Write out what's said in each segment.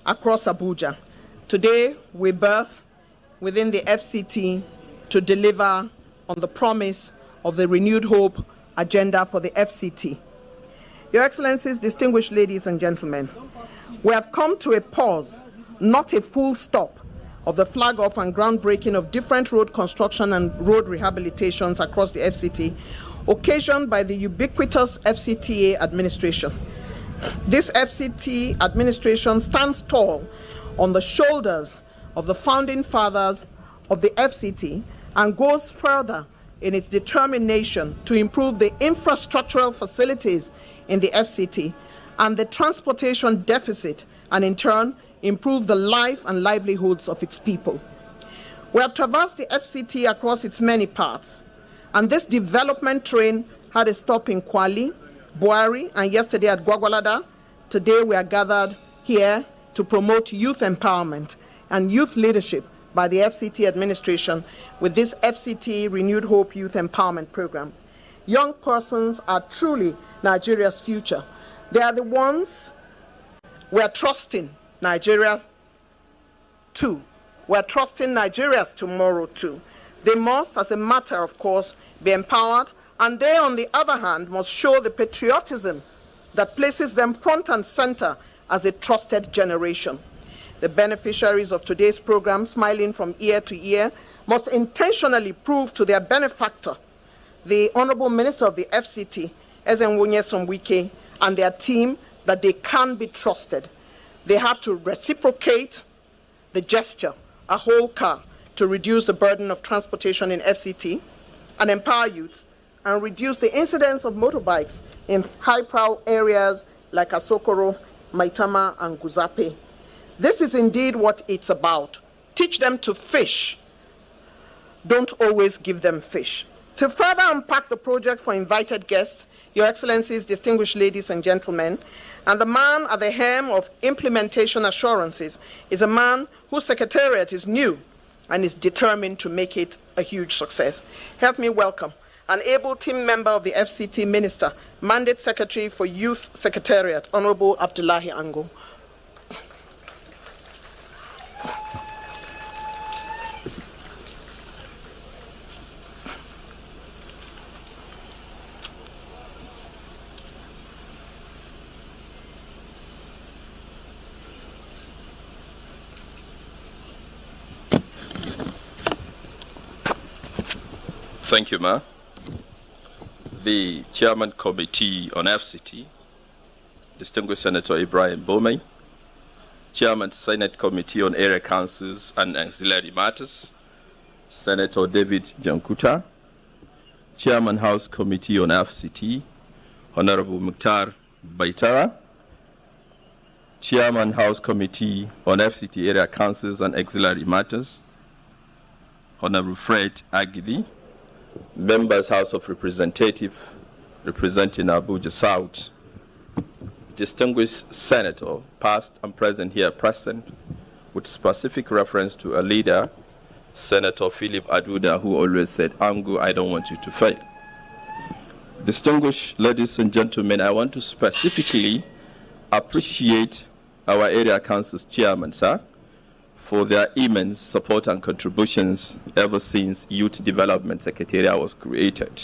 across Abuja. Today, we birth within the FCT to deliver on the promise of the renewed hope agenda for the FCT. Your Excellencies, distinguished ladies and gentlemen, we have come to a pause, not a full stop, of the flag off and groundbreaking of different road construction and road rehabilitations across the FCT, occasioned by the ubiquitous FCTA administration. This FCT administration stands tall on the shoulders of the founding fathers of the FCT and goes further in its determination to improve the infrastructural facilities in the FCT and the transportation deficit, and in turn improve the life and livelihoods of its people. We have traversed the FCT across its many parts, and this development train had a stop in Kwali, Buari, and yesterday at Gwagwalada. Today we are gathered here to promote youth empowerment and youth leadership by the FCT administration with this FCT Renewed Hope Youth Empowerment Program. Young persons are truly Nigeria's future. They are the ones we are trusting Nigeria too. We're trusting Nigeria's tomorrow too. They must, as a matter of course, be empowered, and they, on the other hand, must show the patriotism that places them front and center as a trusted generation. The beneficiaries of today's program, smiling from ear to ear, must intentionally prove to their benefactor, the Honorable Minister of the FCT, Ezenwonye Somwike, and their team, that they can be trusted. They have to reciprocate the gesture, a whole car, to reduce the burden of transportation in FCT and empower youth and reduce the incidence of motorbikes in high-prow areas like Asokoro, Maitama, and Guzape. This is indeed what it's about. Teach them to fish. Don't always give them fish. To further unpack the project for invited guests, Your Excellencies, distinguished ladies and gentlemen, and the man at the helm of implementation assurances is a man whose secretariat is new and is determined to make it a huge success. Help me welcome an able team member of the FCT Minister, Mandate Secretary for Youth Secretariat, Honorable Abdullahi Ango. Thank you, Ma. The Chairman Committee on FCT, Distinguished Senator Ibrahim Bomey, Chairman Senate Committee on Area Councils and Ancillary Matters, Senator David Jankuta, Chairman House Committee on FCT, Honorable Mukhtar Baitara, Chairman House Committee on FCT Area Councils and Auxiliary Matters, Honorable Fred Agidi, Members House of Representatives representing Abuja South, distinguished Senator, past and present here present, with specific reference to a leader, Senator Philip Aduda, who always said, Angu, I don't want you to fail. Distinguished ladies and gentlemen, I want to specifically appreciate our area council's chairman, sir, for their immense support and contributions ever since Youth Development Secretariat was created.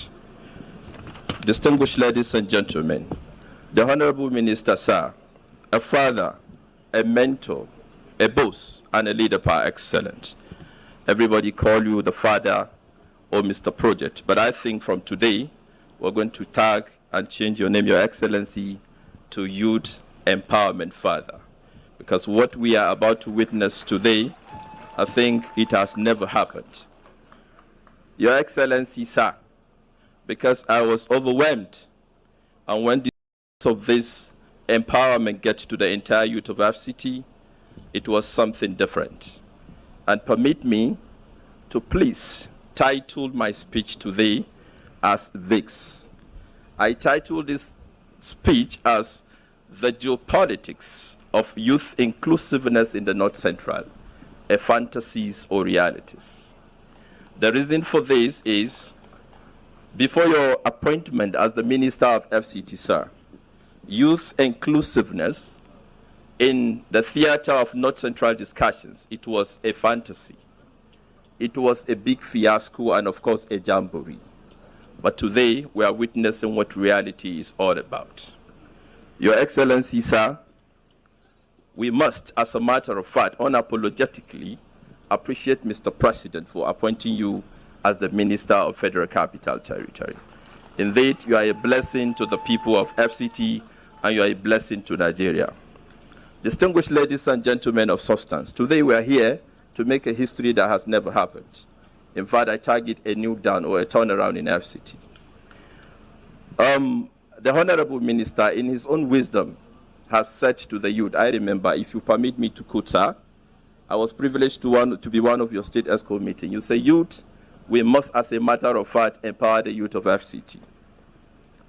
Distinguished ladies and gentlemen, the Honorable Minister, sir, a father, a mentor, a boss, and a leader par excellence. Everybody call you the father or Mr. Project, but I think from today, we're going to tag and change your name, Your Excellency, to Youth Empowerment Father. Because what we are about to witness today, I think it has never happened. Your Excellency, sir, because I was overwhelmed, and when the of this empowerment gets to the entire youth of FCT, it was something different. And permit me to please title my speech today as this. I titled this speech as The Geopolitics of Youth Inclusiveness in the North Central, a Fantasies or Realities. The reason for this is, before your appointment as the Minister of FCT, sir, youth inclusiveness In the theater of North Central discussions, it was a fantasy. It was a big fiasco and, of course, a jamboree. But today, we are witnessing what reality is all about. Your Excellency, sir, we must, as a matter of fact, unapologetically appreciate Mr. President for appointing you as the Minister of Federal Capital Territory. Indeed, you are a blessing to the people of FCT and you are a blessing to Nigeria. Distinguished ladies and gentlemen of substance, today we are here to make a history that has never happened. In fact, I target a new dawn or a turnaround in FCT. The Honorable Minister, in his own wisdom, has said to the youth, I remember, if you permit me to quote, sir, I was privileged to be one of your state ESCO meetings. You say, youth, we must, as a matter of fact, empower the youth of FCT.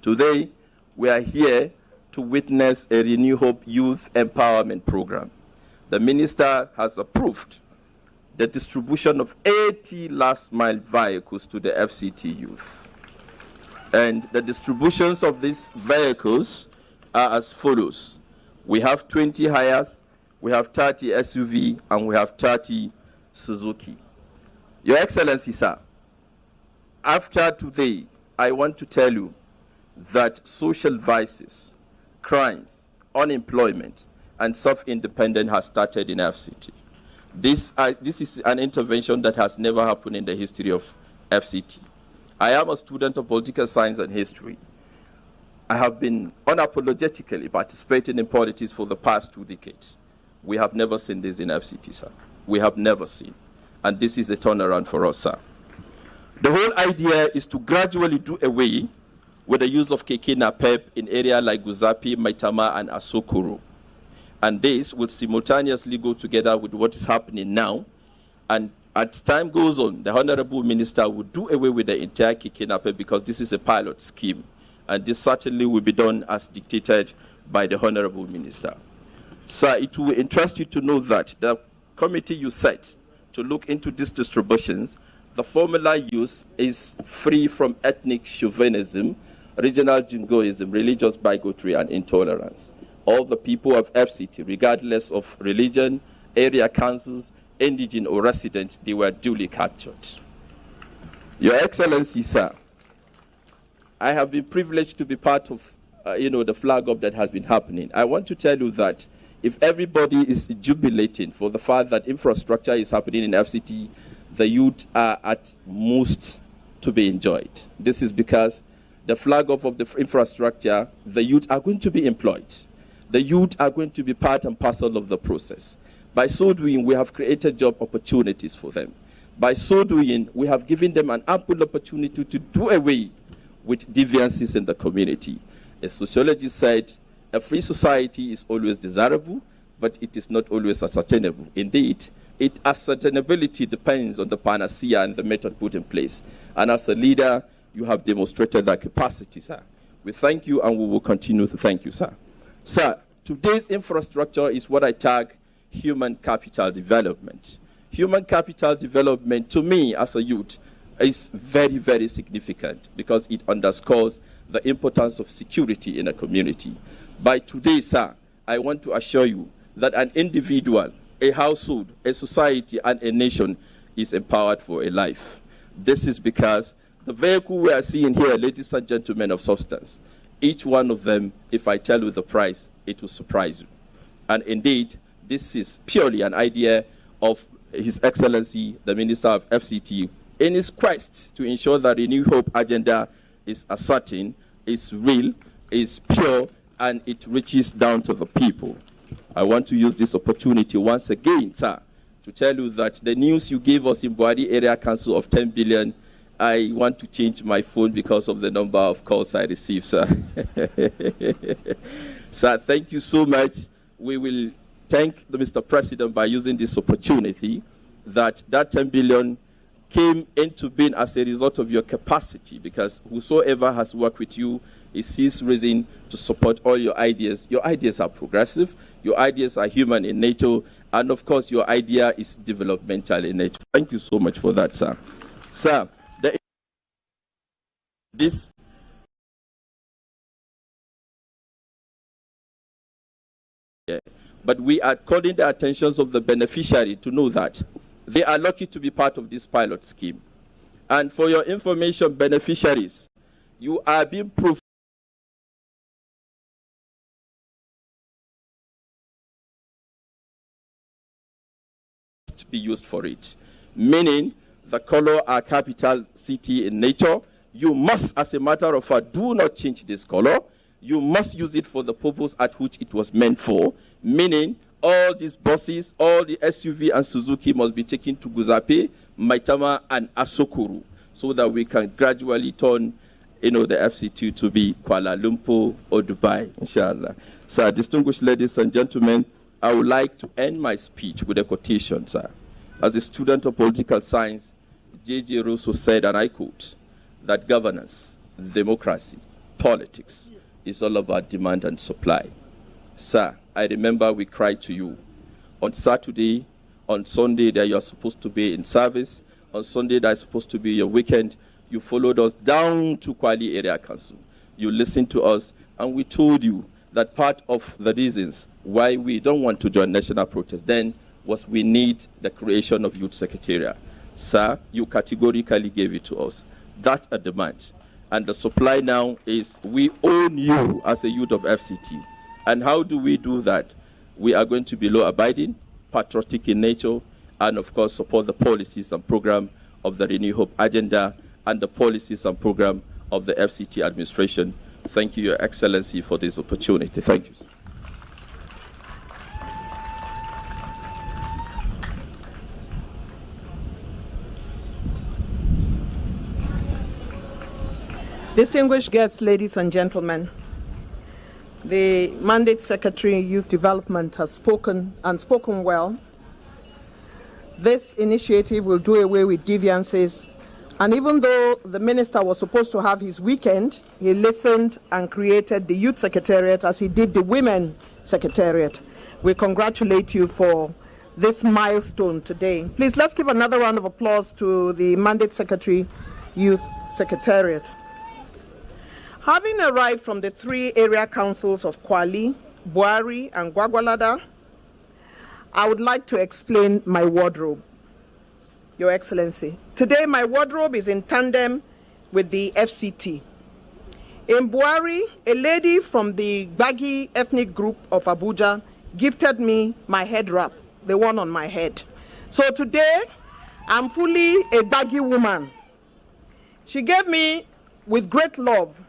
Today, we are here to witness a Renew Hope Youth Empowerment Program. The Minister has approved the distribution of 80 last-mile vehicles to the FCT youth. And the distributions of these vehicles are as follows. We have 20 hires, we have 30 SUV, and we have 30 Suzuki. Your Excellency, sir, after today, I want to tell you that social vices, crimes, unemployment, and self-independence has started in FCT. This is an intervention that has never happened in the history of FCT. I am a student of political science and history. I have been unapologetically participating in politics for the past 2 decades. We have never seen this in FCT, sir. We have never seen. And this is a turnaround for us, sir. The whole idea is to gradually do away with the use of keke napep in areas like Guzapi, Maitama, and Asokoro. And this will simultaneously go together with what is happening now. And as time goes on, the Honorable Minister will do away with the entire keke napep because this is a pilot scheme. And this certainly will be done as dictated by the Honorable Minister. Sir, it will interest you to know that the committee you set to look into these distributions, the formula used is free from ethnic chauvinism, regional jingoism, religious bigotry, and intolerance. All the people of FCT, regardless of religion, area councils, indigent or resident, they were duly captured. Your Excellency, sir, I have been privileged to be part of, the flag up that has been happening. I want to tell you that if everybody is jubilating for the fact that infrastructure is happening in FCT, the youth are at most to be enjoyed. This is because the flag off of the infrastructure, the youth are going to be employed. The youth are going to be part and parcel of the process. By so doing, we have created job opportunities for them. By so doing, we have given them an ample opportunity to do away with deviances in the community. A sociologist said, a free society is always desirable, but it is not always ascertainable. Indeed, its ascertainability depends on the panacea and the method put in place. And as a leader, you have demonstrated that capacity, sir. We thank you and we will continue to thank you, sir. Sir, today's infrastructure is what I tag human capital development. Human capital development, to me as a youth, is very, very significant because it underscores the importance of security in a community. By today, sir, I want to assure you that an individual, a household, a society, and a nation is empowered for a life. This is because the vehicle we are seeing here, ladies and gentlemen of substance, each one of them, if I tell you the price, it will surprise you. And indeed, this is purely an idea of His Excellency, the Minister of FCT, in his quest to ensure that the New Hope agenda is ascertained, is real, is pure, and it reaches down to the people. I want to use this opportunity once again, sir, to tell you that the news you gave us in Buhari Area Council of 10 billion, I want to change my phone because of the number of calls I receive, sir. Sir, thank you so much. We will thank the Mr. President by using this opportunity that 10 billion came into being as a result of your capacity, because whosoever has worked with you, it sees reason to support all your ideas. Your ideas are progressive, your ideas are human in nature, and of course your idea is developmental in nature. Thank you so much for that, sir. Sir, this but we are calling the attentions of the beneficiary to know that they are lucky to be part of this pilot scheme. And for your information, beneficiaries, you are being proved to be used for it, meaning the color are capital CT in nature. You must, as a matter of fact, do not change this color. You must use it for the purpose at which it was meant for, meaning all these buses, all the SUV and Suzuki must be taken to Guzape, Maitama, and Asokoro, so that we can gradually turn, the FCT to be Kuala Lumpur or Dubai, inshallah. Sir, distinguished ladies and gentlemen, I would like to end my speech with a quotation, sir. As a student of political science, J.J. Rousseau said, and I quote, that governance, democracy, politics is all about demand and supply. Sir, I remember we cried to you on Saturday, on Sunday that you are supposed to be in service, on Sunday that is supposed to be your weekend. You followed us down to Kwali Area Council. You listened to us, and we told you that part of the reasons why we don't want to join national protest then was we need the creation of youth secretariat. Sir, you categorically gave it to us. That's a demand. And the supply now is we own you as a youth of FCT. And how do we do that? We are going to be law-abiding, patriotic in nature, and of course support the policies and program of the Renew Hope agenda and the policies and program of the FCT administration. Thank you, Your Excellency, for this opportunity. Thank you. Distinguished guests, ladies and gentlemen, the Mandate Secretary, Youth Development, has spoken and spoken well. This initiative will do away with deviances, and even though the minister was supposed to have his weekend, he listened and created the Youth Secretariat as he did the Women Secretariat. We congratulate you for this milestone today. Please, let's give another round of applause to the Mandate Secretary, Youth Secretariat. Having arrived from the 3 area councils of Kwali, Buari, and Gwagwalada, I would like to explain my wardrobe, Your Excellency. Today, my wardrobe is in tandem with the FCT. In Buari, a lady from the Gbagi ethnic group of Abuja gifted me my head wrap, the one on my head. So today, I'm fully a Gbagi woman. She gave me, with great love,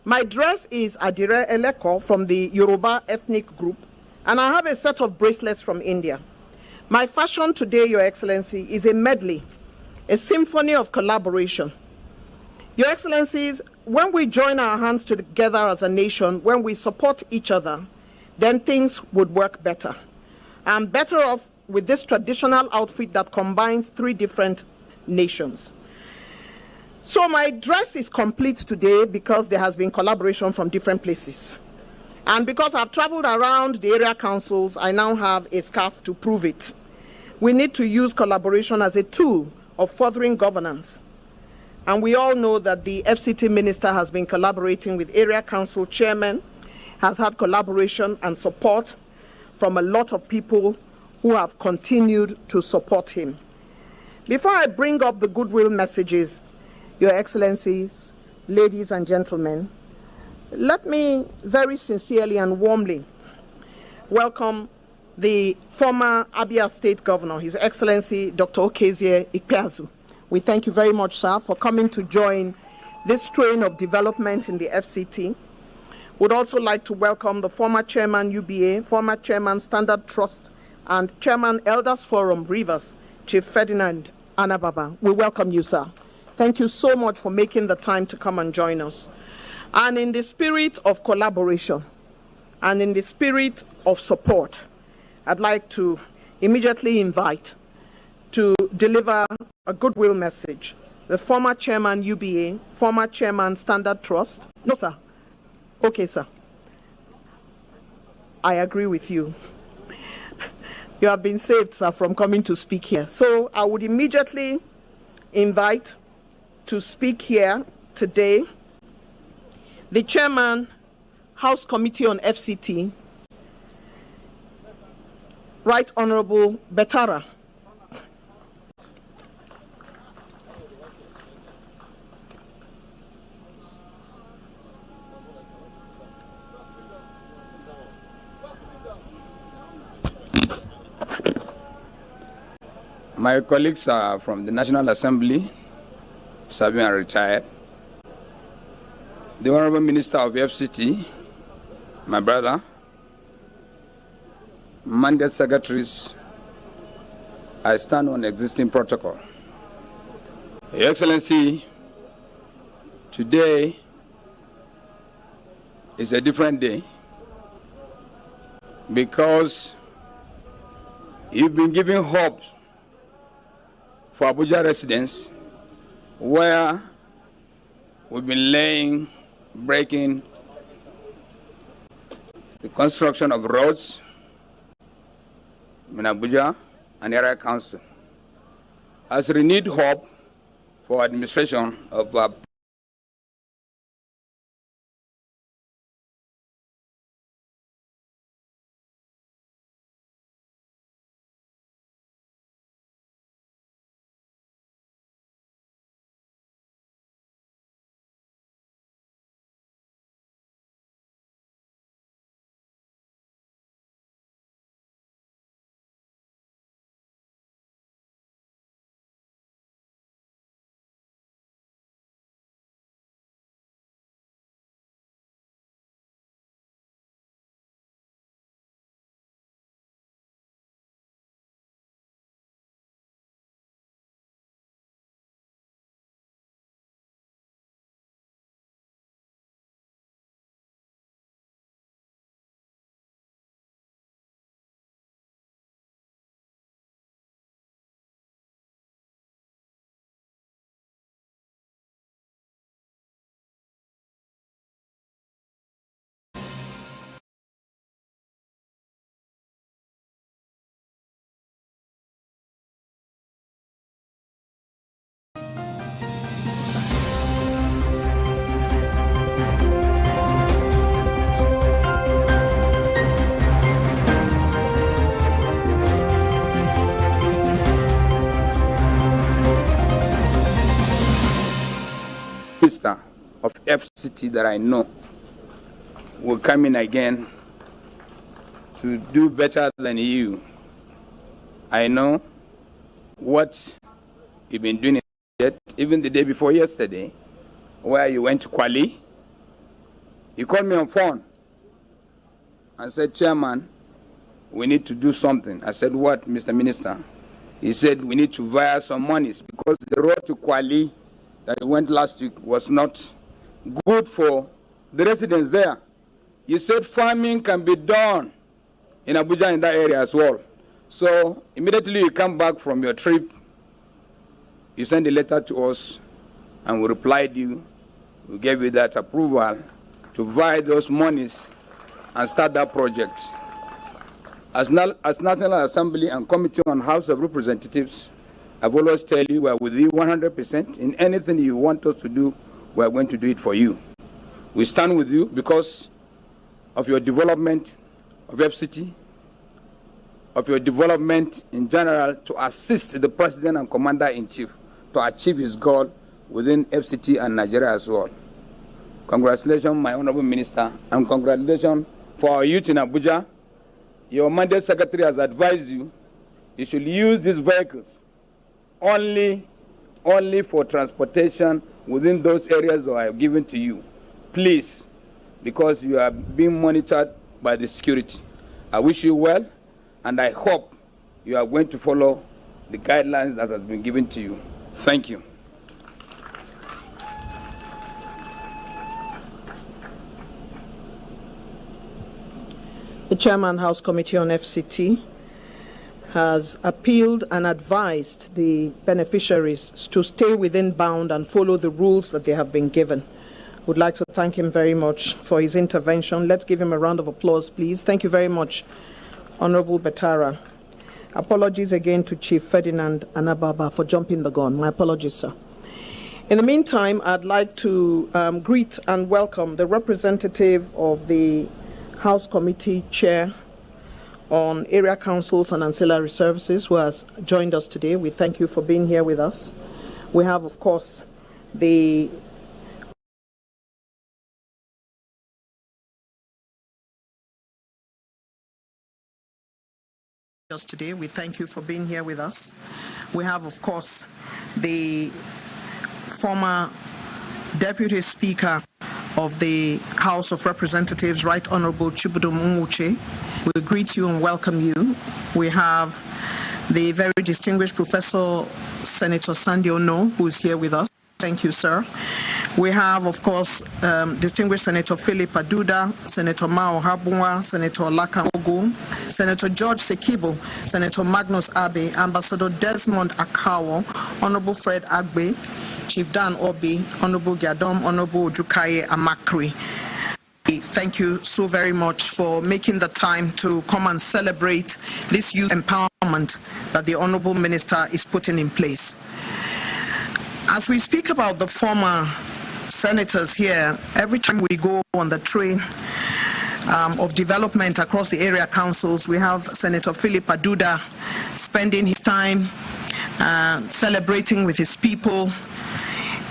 my dress is Adire Eleko from the Yoruba ethnic group, and I have a set of bracelets from India. My fashion today, Your Excellency, is a medley, a symphony of collaboration. Your Excellencies, when we join our hands together as a nation, when we support each other, then things would work better. I'm better off with this traditional outfit that combines 3 different nations. So my dress is complete today because there has been collaboration from different places. And because I've traveled around the area councils, I now have a scarf to prove it. We need to use collaboration as a tool of furthering governance. And we all know that the FCT minister has been collaborating with area council chairmen, has had collaboration and support from a lot of people who have continued to support him. Before I bring up the goodwill messages, Your Excellencies, ladies and gentlemen, let me very sincerely and warmly welcome the former Abia State Governor, His Excellency Dr. Okezie Ikpeazu. We thank you very much, sir, for coming to join this train of development in the FCT. Would also like to welcome the former Chairman UBA, former Chairman Standard Trust, and Chairman Elders Forum Rivers, Chief Ferdinand Anababa. We welcome you, sir. Thank you so much for making the time to come and join us. And in the spirit of collaboration and in the spirit of support, I'd like to immediately invite to deliver a goodwill message the former Chairman UBA, former Chairman Standard Trust. No, sir. Okay, sir. I agree with you. You have been saved, sir, from coming to speak here. So I would immediately invite to speak here today the Chairman, House Committee on FCT, Right Honorable Betara. My colleagues are from the National Assembly, serving and retired. The Honorable Minister of FCT, my brother, mandate secretaries, I stand on existing protocol. Your Excellency, today is a different day because you've been giving hope for Abuja residents, where we've been breaking the construction of roads in Abuja and area council, has renewed hope for administration of Minister of FCT that I know will come in again to do better than you. I know what you've been doing, even the day before yesterday, where you went to Kwali. You called me on phone and said, Chairman, we need to do something. I said, what, Mr. Minister? He said, we need to wire some monies because the road to Kwali that went last week was not good for the residents there. You said farming can be done in Abuja in that area as well. So immediately you come back from your trip, you send a letter to us, and we replied you. We gave you that approval to buy those monies and start that project. As National Assembly and Committee on House of Representatives, I've always tell you we're with you 100%. In anything you want us to do, we're going to do it for you. We stand with you because of your development of FCT, of your development in general to assist the President and Commander-in-Chief to achieve his goal within FCT and Nigeria as well. Congratulations, my Honorable Minister, and congratulations for our youth in Abuja. Your mandate secretary has advised you should use these vehicles only for transportation within those areas that I have given to you. Please, because you are being monitored by the security. I wish you well, and I hope you are going to follow the guidelines that has been given to you. Thank you. The Chairman, House Committee on FCT, has appealed and advised the beneficiaries to stay within bound and follow the rules that they have been given. Would like to thank him very much for his intervention. Let's give him a round of applause, please. Thank you very much, Honorable Betara. Apologies again to Chief Ferdinand Anababa for jumping the gun. My apologies, sir. In the meantime, I'd like to greet and welcome the representative of the House Committee Chair on area councils and ancillary services, who has joined us today. We thank you for being here with us. We have, of course, the today. We thank you for being here with us. We have, of course, the former Deputy Speaker of the House of Representatives, Right Honorable Chibudum Nwuche. We greet you and welcome you. We have the very distinguished Professor Senator Sunday Ono, who is here with us. Thank you, sir. We have, of course, distinguished Senator Philip Aduda, Senator Mao Habunwa, Senator Laka Ogu, Senator George Sekibo, Senator Magnus Abe, Ambassador Desmond Akawo, Honorable Fred Agbe, Chief Dan Obi, Honorable Gyadom, Honorable Ojukaye Amakri. Thank you so very much for making the time to come and celebrate this youth empowerment that the Honorable Minister is putting in place. As we speak about the former senators here, every time we go on the train of development across the area councils, we have Senator Philip Aduda spending his time celebrating with his people.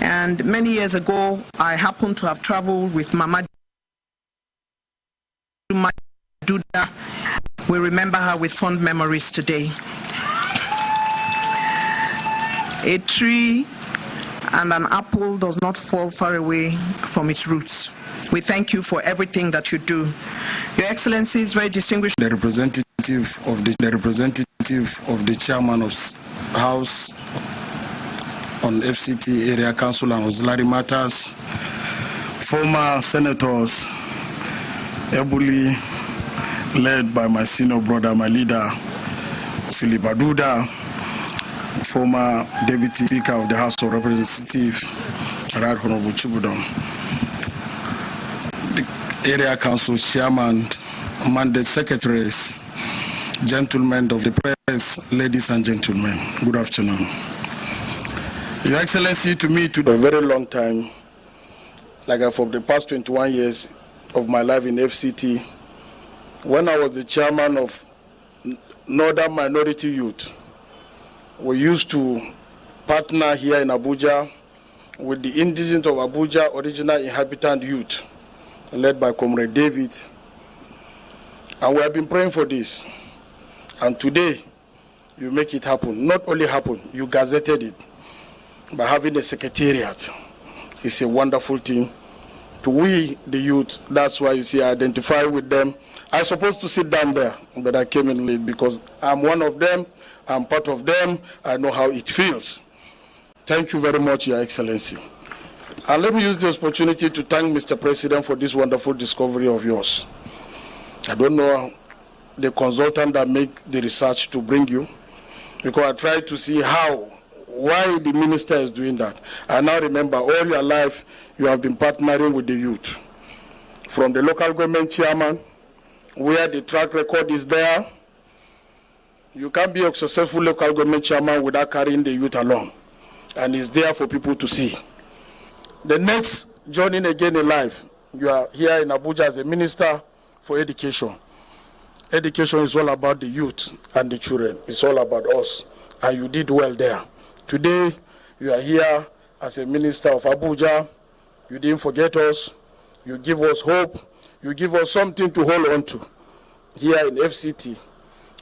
And many years ago, I happened to have traveled with Mama Aduda. We remember her with fond memories today. A tree and an apple does not fall far away from its roots. We thank you for everything that you do. Your Excellency is very distinguished. The representative of the chairman of House on FCT Area Council and Auxiliary Matters, former senators, ably led by my senior brother, my leader, Philip Aduda, former Deputy Speaker of the House of Representatives, Right Honorable Chibudum, the Area Council Chairman, mandate secretaries, gentlemen of the press, ladies and gentlemen, good afternoon. Your Excellency, to me, to a very long time, like for the past 21 years of my life in FCT, when I was the chairman of Northern Minority Youth, we used to partner here in Abuja with the indigenous of Abuja original inhabitant youth, led by Comrade David. And we have been praying for this. And today, you make it happen. Not only happen, you gazetted it by having a secretariat. It's a wonderful thing. To we, the youth, that's why you see I identify with them. I was supposed to sit down there, but I came in late because I'm one of them. I'm part of them. I know how it feels. Thank you very much, Your Excellency. And let me use this opportunity to thank Mr. President for this wonderful discovery of yours. I don't know the consultant that made the research to bring you, because I tried to see why the minister is doing that. I now remember all your life you have been partnering with the youth. From the local government chairman, where the track record is there. You can't be a successful local government chairman without carrying the youth along. And it's there for people to see. The next joining again in life, you are here in Abuja as a minister for education. Education is all about the youth and the children. It's all about us. And you did well there. Today, you are here as a minister of Abuja. You didn't forget us. You give us hope. You give us something to hold on to here in FCT.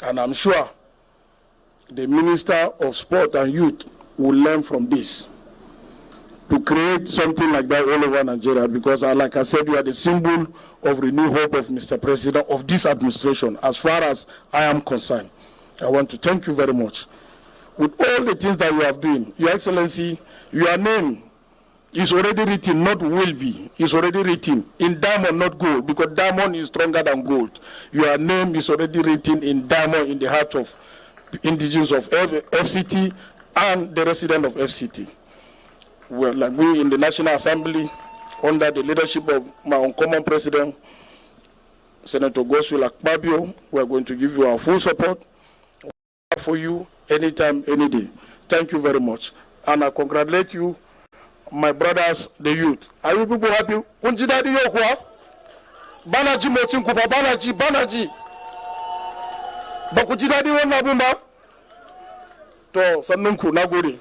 And I'm sure the Minister of Sport and Youth will learn from this to create something like that all over Nigeria, because like I said, you are the symbol of renewed hope of Mr. President of this administration. As far as I am concerned, I want to thank you very much. With all the things that you have done, Your Excellency, your name is already written, not will be. It's already written in diamond, not gold, because diamond is stronger than gold. Your name is already written in diamond in the heart of indigenous of FCT and the resident of FCT. Well, like we in the National Assembly, under the leadership of my uncommon president, Senator Goswil Akpabio, we are going to give you our full support for you anytime, any day. Thank you very much. And I congratulate you, my brothers, the youth. Are you people happy? Unjidadi yokwa? Banaji motin kupa, banaji. ba ku ji daɗi wannan abun ba to sannan ku na gode.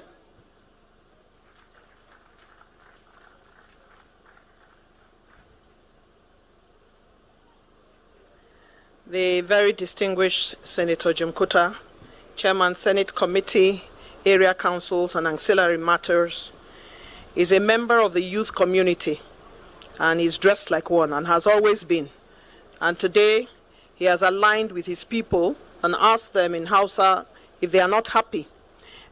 The very distinguished Senator Jim Kuta, Chairman Senate Committee, Area Councils and Ancillary Matters, is a member of the youth community and is dressed like one and has always been. And today he has aligned with his people and asked them in Hausa if they are not happy.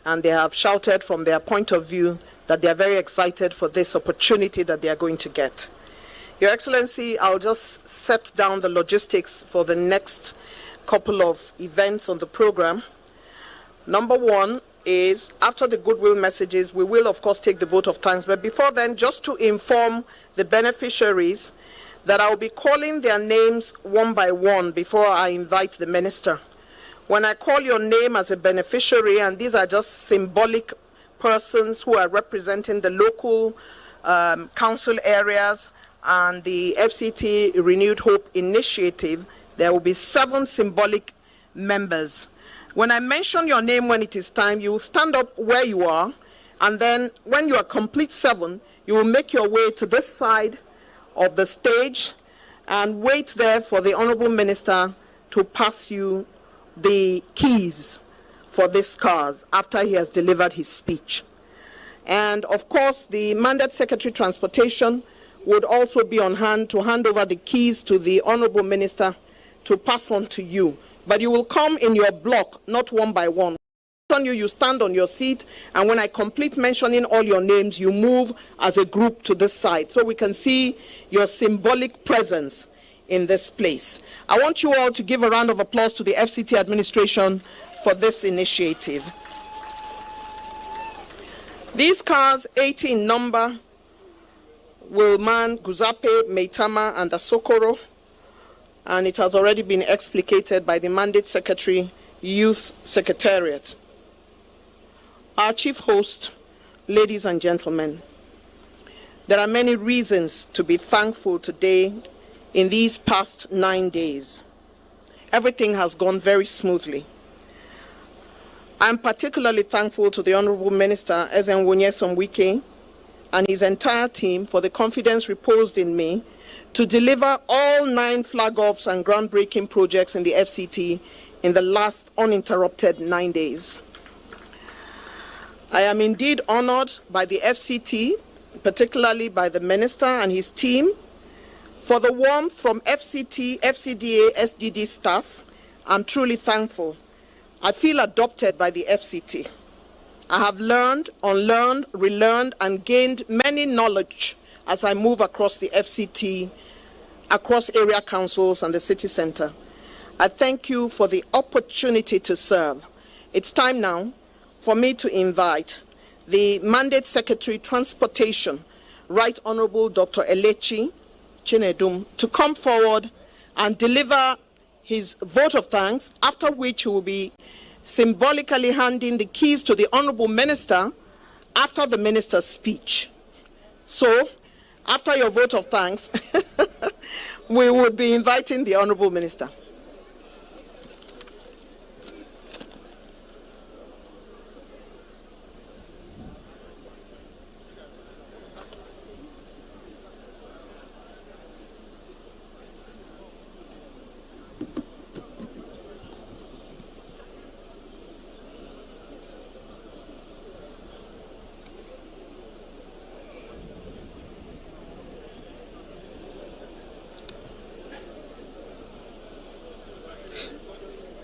And they have shouted from their point of view that they are very excited for this opportunity that they are going to get. Your Excellency, I'll just set down the logistics for the next couple of events on the program. Number one is, after the goodwill messages, we will of course take the vote of thanks. But before then, just to inform the beneficiaries that I will be calling their names one by one before I invite the minister. When I call your name as a beneficiary, and these are just symbolic persons who are representing the local council areas and the FCT Renewed Hope Initiative, there will be 7 symbolic members. When I mention your name when it is time, you will stand up where you are, and then when you are complete 7, you will make your way to this side of the stage and wait there for the Honorable Minister to pass you the keys for these cars after he has delivered his speech. And of course, the Mandate Secretary Transportation would also be on hand to hand over the keys to the Honorable Minister to pass on to you. But you will come in your block, not one by one. You stand on your seat, and when I complete mentioning all your names, you move as a group to this side so we can see your symbolic presence in this place. I want you all to give a round of applause to the FCT administration for this initiative. These cars, 18 in number, will man Guzape, Meitama, and Asokoro, and it has already been explicated by the Mandate Secretary, Youth Secretariat. Our chief host, ladies and gentlemen, there are many reasons to be thankful today in these past 9 days. Everything has gone very smoothly. I'm particularly thankful to the Honorable Minister, Ezenwonye Somwike, and his entire team for the confidence reposed in me to deliver all 9 flag-offs and groundbreaking projects in the FCT in the last uninterrupted 9 days. I am indeed honored by the FCT, particularly by the Minister and his team, for the warmth from FCT, FCDA, SDD staff. I'm truly thankful. I feel adopted by the FCT. I have learned, unlearned, relearned, and gained many knowledge as I move across the FCT, across area councils and the city center. I thank you for the opportunity to serve. It's time now for me to invite the Mandate Secretary Transportation, Right Honorable Dr. Elechi Chinedum, to come forward and deliver his vote of thanks, after which he will be symbolically handing the keys to the Honorable Minister after the Minister's speech. So, after your vote of thanks, we would be inviting the Honorable Minister.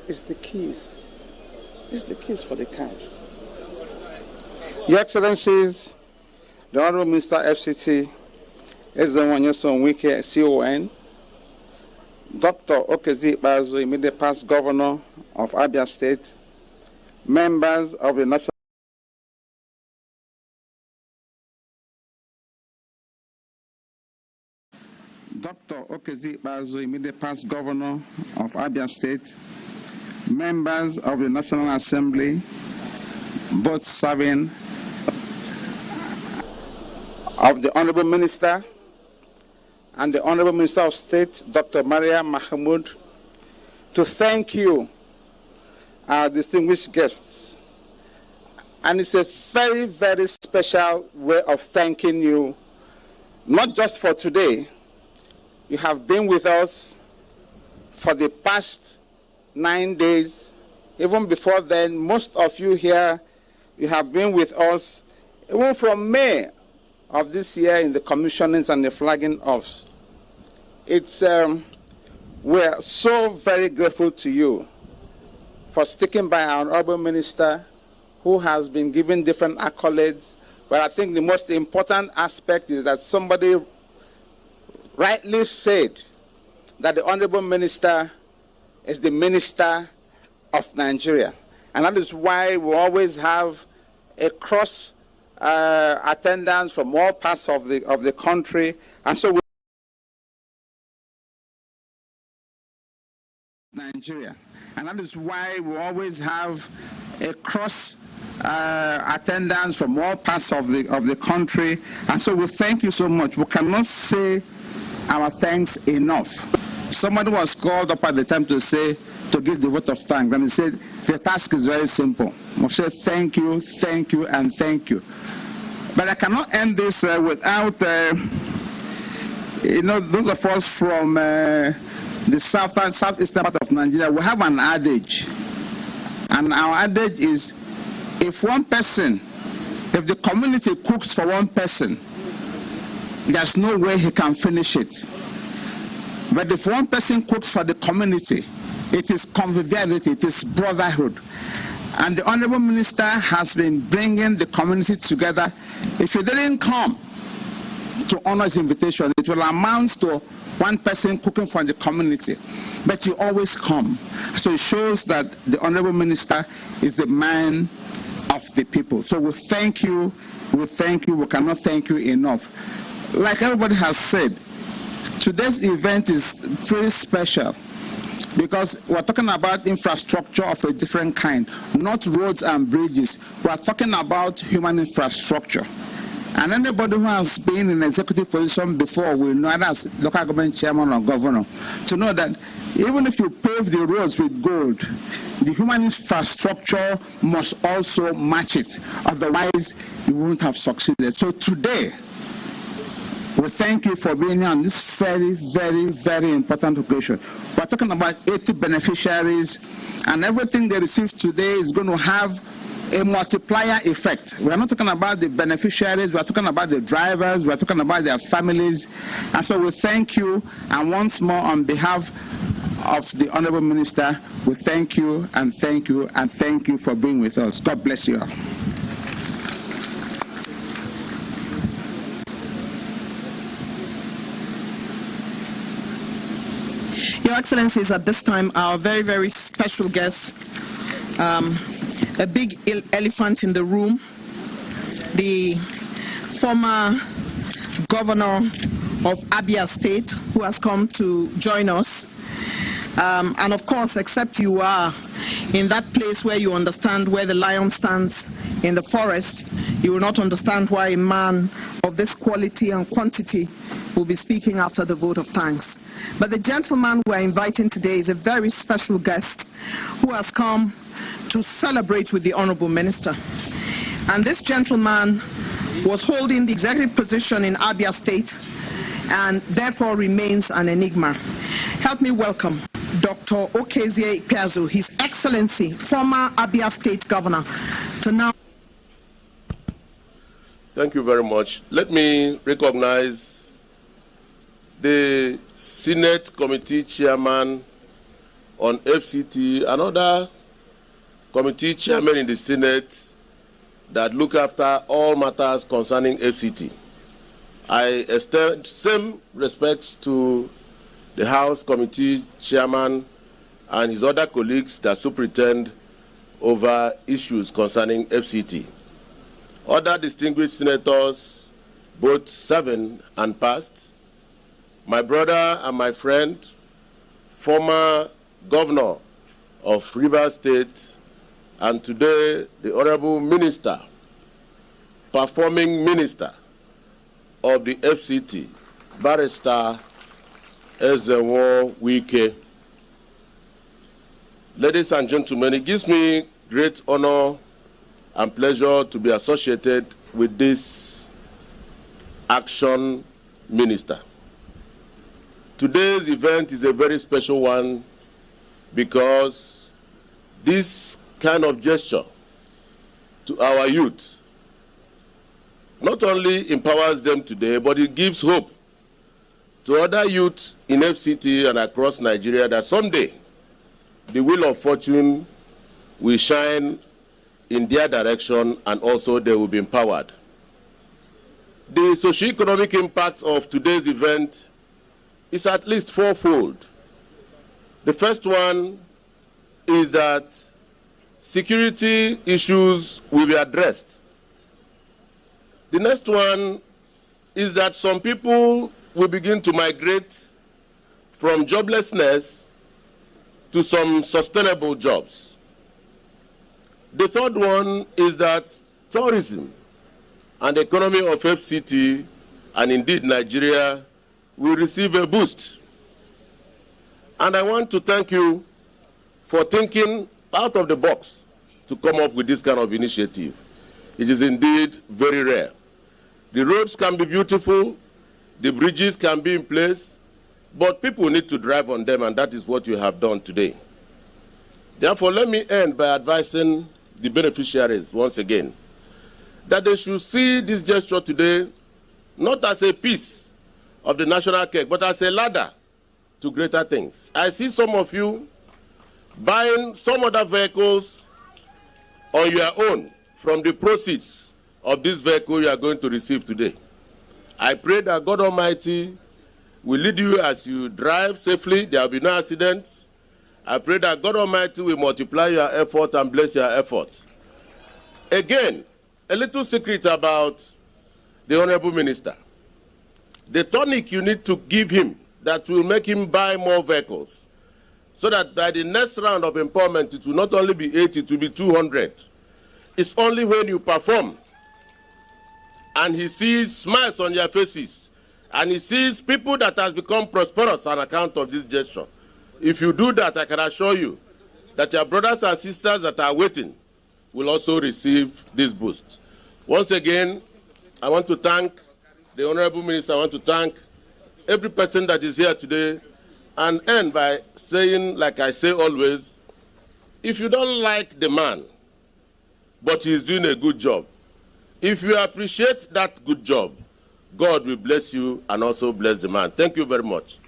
It's the keys. It's the keys for the cars. Your Excellencies, the Honorable Minister FCT, Ezenwonye Somwike, CON, Dr. Okezi Bazo, immediate past Governor of Abia State, members of the National Dr. Okezi Bazo, immediate past Governor of Abia State, members of the National Assembly, both serving, of the Honorable Minister and the Honorable Minister of State, Dr. Maria Mahmoud, to thank you our distinguished guests. And it's a very, very special way of thanking you, not just for today. You have been with us for the past 9 days. Even before then, most of you here, you have been with us even from May of this year in the commissionings and the flagging off. We're so very grateful to you for sticking by our honorable minister, who has been given different accolades. But I think the most important aspect is that somebody rightly said that the honorable minister is the minister of Nigeria. And that is why we always have a cross attendance from all parts of the country. And so Nigeria. And that is why we always have a cross attendance from all parts of the country. And so we thank you so much. We cannot say our thanks enough. Somebody was called up at the time to give the vote of thanks, and he said the task is very simple. We say thank you, and thank you. But I cannot end this without those of us from the southeastern part of Nigeria. We have an adage, and our adage is, if the community cooks for one person, there's no way he can finish it. But if one person cooks for the community, it is conviviality, it is brotherhood. And the Honorable Minister has been bringing the community together. If you didn't come to honor his invitation, it will amount to one person cooking for the community. But you always come. So it shows that the Honorable Minister is the man of the people. So we thank you, we cannot thank you enough. Like everybody has said, today's event is pretty special because we're talking about infrastructure of a different kind, not roads and bridges. We're talking about human infrastructure. And anybody who has been in executive position before will know, either as local government chairman or governor, to know that even if you pave the roads with gold, the human infrastructure must also match it. Otherwise, you won't have succeeded. So today, we thank you for being here on this very, very, very important occasion. We're talking about 80 beneficiaries, and everything they receive today is going to have a multiplier effect. We're not talking about the beneficiaries, we're talking about the drivers, we're talking about their families. And so we thank you, and once more on behalf of the Honorable Minister, we thank you and thank you and thank you for being with us. God bless you all. Your Excellencies, at this time, our very, very special guest, a big elephant in the room, the former governor of Abia State, who has come to join us. And of course, except you are in that place where you understand where the lion stands in the forest, you will not understand why a man of this quality and quantity will be speaking after the vote of thanks. But the gentleman we are inviting today is a very special guest who has come to celebrate with the Honorable Minister. And this gentleman was holding the executive position in Abia State and therefore remains an enigma. Help me welcome Dr. Okezie Ikpeazu, His Excellency, former Abia State Governor, to now. Thank you very much. Let me recognize the Senate Committee Chairman on FCT, another committee chairman in the Senate that look after all matters concerning FCT. I extend same respects to the House Committee Chairman and his other colleagues that superintend over issues concerning FCT. Other distinguished senators, both serving and past, my brother and my friend, former governor of Rivers State, and today the Honorable Minister, performing minister of the FCT, Barrister Ezenwo Wike. ladies and gentlemen, it gives me great honor and pleasure to be associated with this action minister. Today's event is a very special one because this kind of gesture to our youth not only empowers them today, but it gives hope to other youth in FCT and across Nigeria that someday the wheel of fortune will shine in their direction and also they will be empowered. The socio-economic impact of today's event is at least fourfold. The first one is that security issues will be addressed. The next one is that some people will begin to migrate from joblessness to some sustainable jobs. The third one is that tourism and the economy of FCT and indeed Nigeria will receive a boost. And I want to thank you for thinking out of the box to come up with this kind of initiative. It is indeed very rare. The roads can be beautiful, the bridges can be in place, but people need to drive on them, and that is what you have done today. Therefore, let me end by advising the beneficiaries once again that they should see this gesture today not as a piece of the national cake, but as a ladder to greater things. I see some of you buying some other vehicles on your own from the proceeds of this vehicle you are going to receive today. I pray that God Almighty will lead you as you drive safely. There will be no accidents. I pray that God Almighty will multiply your effort and bless your effort. Again, a little secret about the Honorable Minister. The tonic you need to give him that will make him buy more vehicles, so that by the next round of empowerment, it will not only be 80, it will be 200. It's only when you perform and he sees smiles on your faces and he sees people that has become prosperous on account of this gesture. If you do that, I can assure you that your brothers and sisters that are waiting will also receive this boost. Once again, I want to thank the Honorable Minister. I want to thank every person that is here today, and end by saying, like I say always, if you don't like the man, but he's doing a good job, if you appreciate that good job, God will bless you and also bless the man. Thank you very much.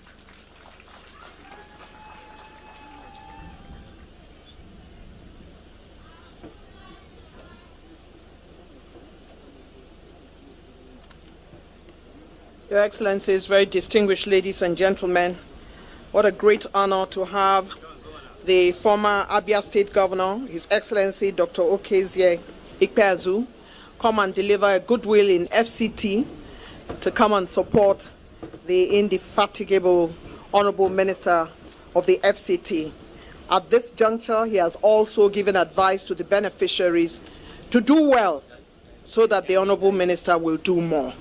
Your Excellencies, very distinguished ladies and gentlemen, what a great honor to have the former Abia State Governor, His Excellency Dr. Okezie Ikpeazu, come and deliver a goodwill in FCT to come and support the indefatigable Honorable Minister of the FCT. At this juncture, he has also given advice to the beneficiaries to do well so that the Honorable Minister will do more.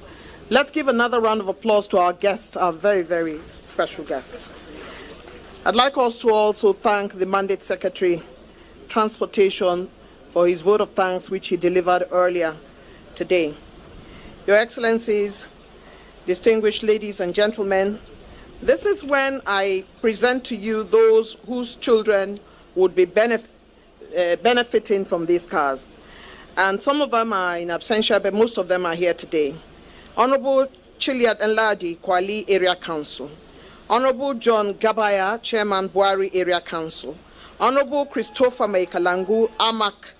Let's give another round of applause to our guests, our very, very special guests. I'd like us to also thank the Mandate Secretary, Transportation, for his vote of thanks which he delivered earlier today. Your Excellencies, distinguished ladies and gentlemen, this is when I present to you those whose children would be benefiting from these cars. And some of them are in absentia, but most of them are here today. Honorable Chiliad Nladi, Kwali Area Council. Honorable John Gabaya, Chairman Buari Area Council. Honorable Christopher Maikalangu, Amak.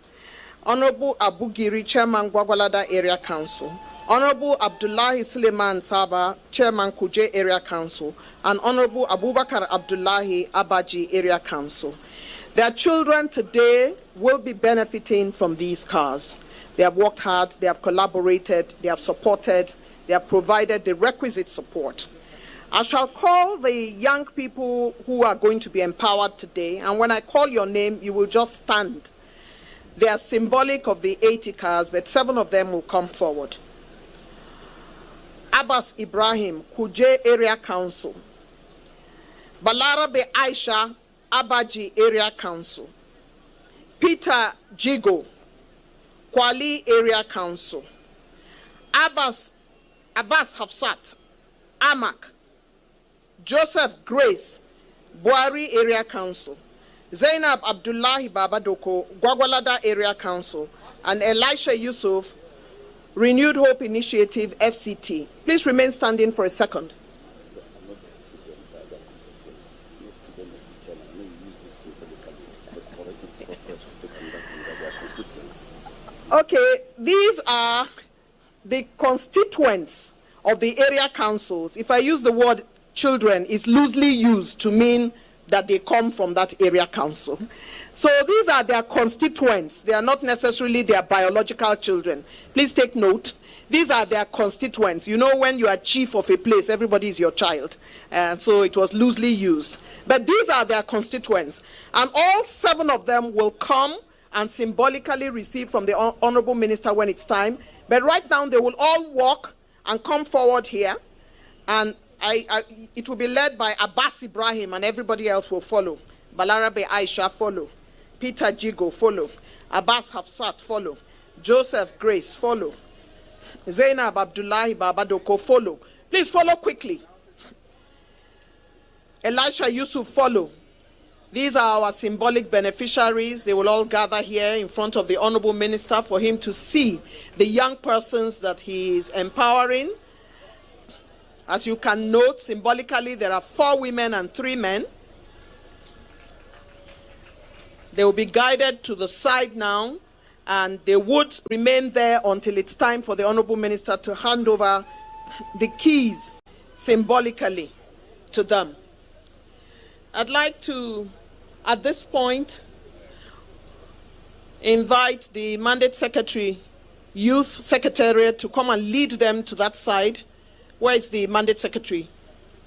Honorable Abugiri, Chairman Gwagwalada Area Council. Honorable Abdullahi Suleiman Saba, Chairman Kuje Area Council. And Honorable Abubakar Abdullahi Abaji Area Council. Their children today will be benefiting from these cars. They have worked hard, they have collaborated, they have supported, they have provided the requisite support. I shall call the young people who are going to be empowered today, and when I call your name, you will just stand. They are symbolic of the 80 cars, but 7 of them will come forward. Abbas Ibrahim, Kuje Area Council. Balarabe Aisha, Abaji Area Council, Peter Jigo, Kwali Area Council, Abbas Hafsat, Amak, Joseph Grace, Buari Area Council, Zainab Abdullahi Babadoko, Gwagwalada Area Council, and Elisha Yusuf, Renewed Hope Initiative, FCT. Please remain standing for a second. Okay, these are the constituents of the area councils. If I use the word children, it's loosely used to mean that they come from that area council. So these are their constituents. They are not necessarily their biological children. Please take note. These are their constituents. You know, when you are chief of a place, everybody is your child. So it was loosely used. But these are their constituents. And all 7 of them will come and symbolically receive from the Honorable Minister when it's time. But right now, they will all walk and come forward here. And it will be led by Abbas Ibrahim, and everybody else will follow. Balarabe Aisha follow. Peter Jigo follow. Abbas Hafsat follow. Joseph Grace follow. Zainab Abdullahi Babadoko follow. Please follow quickly. Elisha Yusuf follow. These are our symbolic beneficiaries. They will all gather here in front of the Honorable Minister for him to see the young persons that he is empowering. As you can note, symbolically, there are 4 women and 3 men. They will be guided to the side now, and they would remain there until it's time for the Honorable Minister to hand over the keys symbolically to them. I'd like to, at this point, invite the Mandate Secretary, Youth Secretariat, to come and lead them to that side. Where is the Mandate Secretary?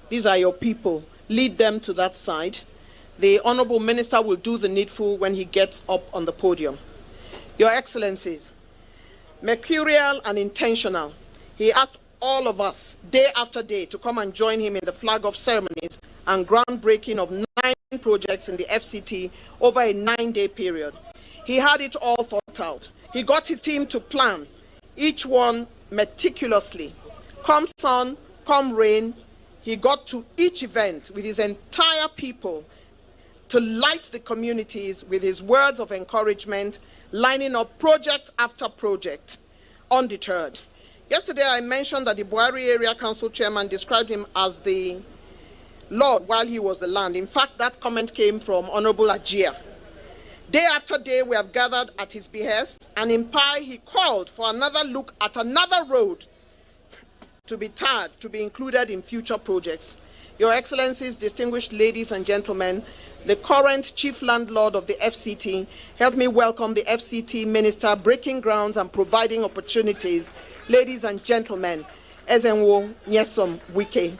These are your people. Lead them to that side. The Honorable Minister will do the needful when he gets up on the podium. Your Excellencies, mercurial and intentional, he asked all of us, day after day, to come and join him in the flag-off ceremonies and groundbreaking of 9 projects in the FCT over a 9-day period. He had it all thought out. He got his team to plan, each one meticulously. Come sun, come rain, he got to each event with his entire people to light the communities with his words of encouragement, lining up project after project, undeterred. Yesterday I mentioned that the Buari Area Council Chairman described him as the Lord while he was the land. In fact, that comment came from Honorable Ajia. Day after day we have gathered at his behest, and in Pai he called for another look at another road to be tagged, to be included in future projects. Your Excellencies, distinguished ladies and gentlemen, the current chief landlord of the FCT, help me welcome the FCT Minister, breaking grounds and providing opportunities. Ladies and gentlemen, Ezenwo Nyesom Wike.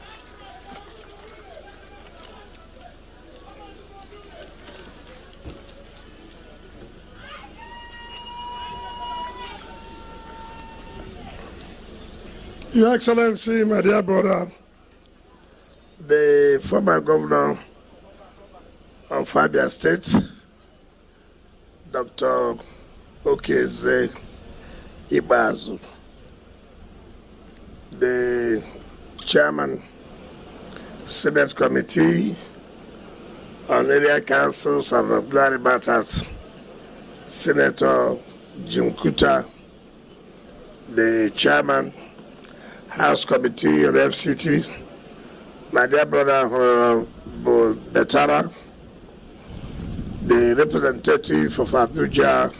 Your Excellency, my dear brother, the former governor of Abia State, Dr. Okeze Ibazu, the chairman, Senate Committee on Area Councils and Auxiliary Matters, Senator Jim Kuta, the chairman, House Committee on FCT, my dear brother Honorable Betara, the representative of Abuja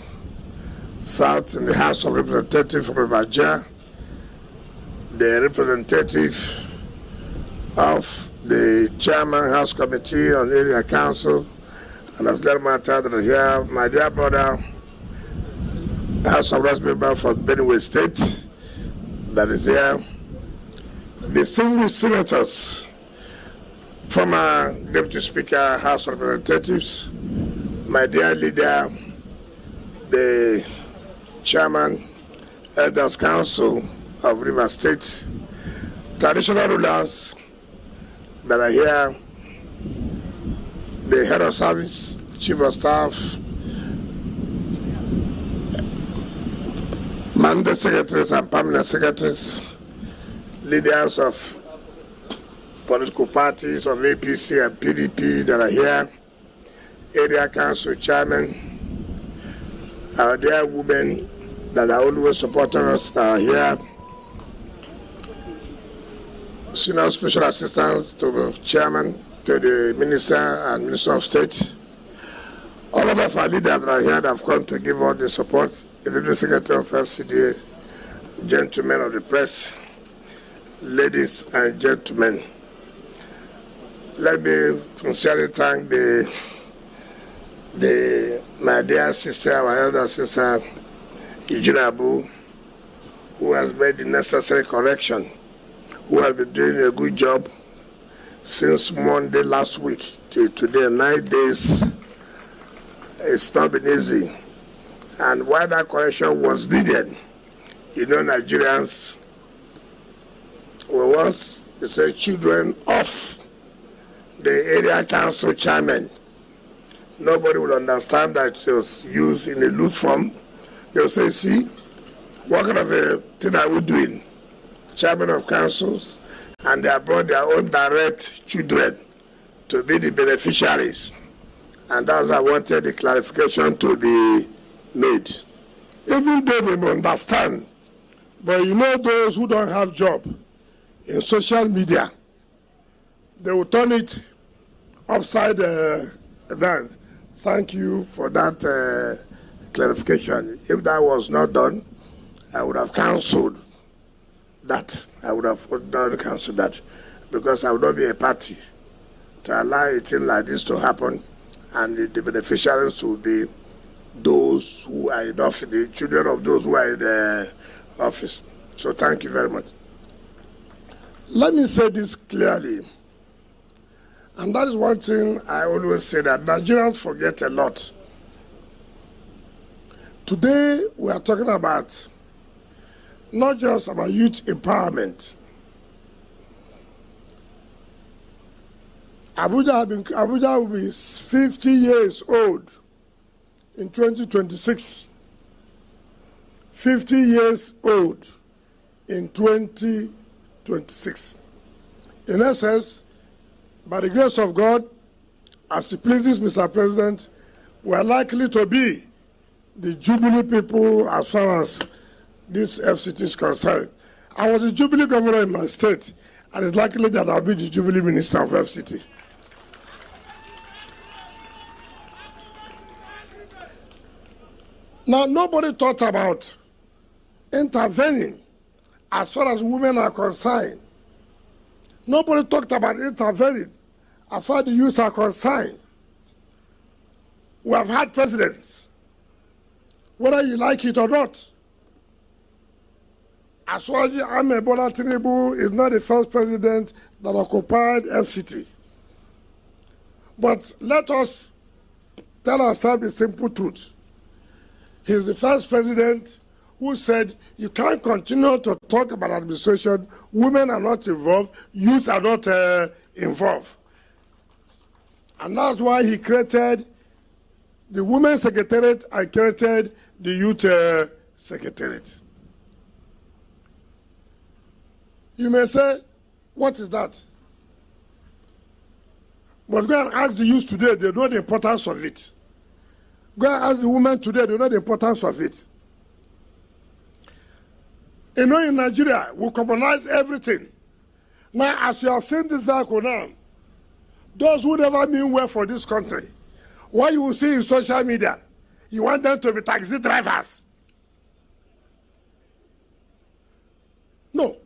South in the House of Representatives from Abuja, the representative of the Chairman House Committee on Area Council, and as that matter that are here, my dear brother, House of Reps member from Benue State, that is here, distinguished senators, former Deputy Speaker, House of Representatives, my dear leader, the Chairman, Elders Council of River State, traditional rulers that are here, the head of service, chief of staff, mandate secretaries and permanent secretaries, leaders of political parties of APC and PDP that are here, area council chairman, our dear women that are always supporting us that are here, senior special assistants to the chairman, to the minister and minister of state, all of our leaders that are here that have come to give all the support, the secretary of FCDA, gentlemen of the press, ladies and gentlemen. Let me sincerely thank my dear sister, our elder sister, Ijinabu, who has made the necessary correction, who has been doing a good job since Monday last week to today, 9 days. It's not been easy. And while that correction was needed, you know, Nigerians were once, they say, children of the area council chairman. Nobody would understand that it was used in a loose form. They would say, see, what kind of a thing are we doing? Chairman of councils, and they have brought their own direct children to be the beneficiaries. And that's why I wanted the clarification to be made. Even though they may understand, but you know those who don't have job in social media, they will turn it upside down. Thank you for that clarification. If that was not done, I would have cancelled that. I would have not cancelled that, because I would not be a party to allow a thing like this to happen, and the beneficiaries will be those who are in office, the children of those who are in the office. So thank you very much. Let me say this clearly, and that is one thing I always say, that Nigerians forget a lot. Today we are talking about not just about youth empowerment. Abuja will be 50 years old in 2026. 50 years old in 2026. In essence, by the grace of God, as it pleases Mr. President, we are likely to be the Jubilee people as far as this FCT is concerned. I was the Jubilee governor in my state, and it's likely that I'll be the Jubilee minister of FCT. Now, nobody thought about intervening as far as women are concerned. Nobody talked about intervening as far as the youth are concerned. We have had presidents, whether you like it or not. Aswaji Ahmed Bola Tinubu is not the first president that occupied FCT. But let us tell ourselves the simple truth. He's the first president who said you can't continue to talk about administration, women are not involved, youth are not involved. And that's why he created the Women's Secretariat and created the Youth Secretariat. You may say, what is that? But go and ask the youth today, they know the importance of it. Go and ask the women today, they know the importance of it. You know, in Nigeria, we commonize everything. Now, as you have seen this cycle now, those who never mean well for this country, what you will see in social media, you want them to be taxi drivers. No.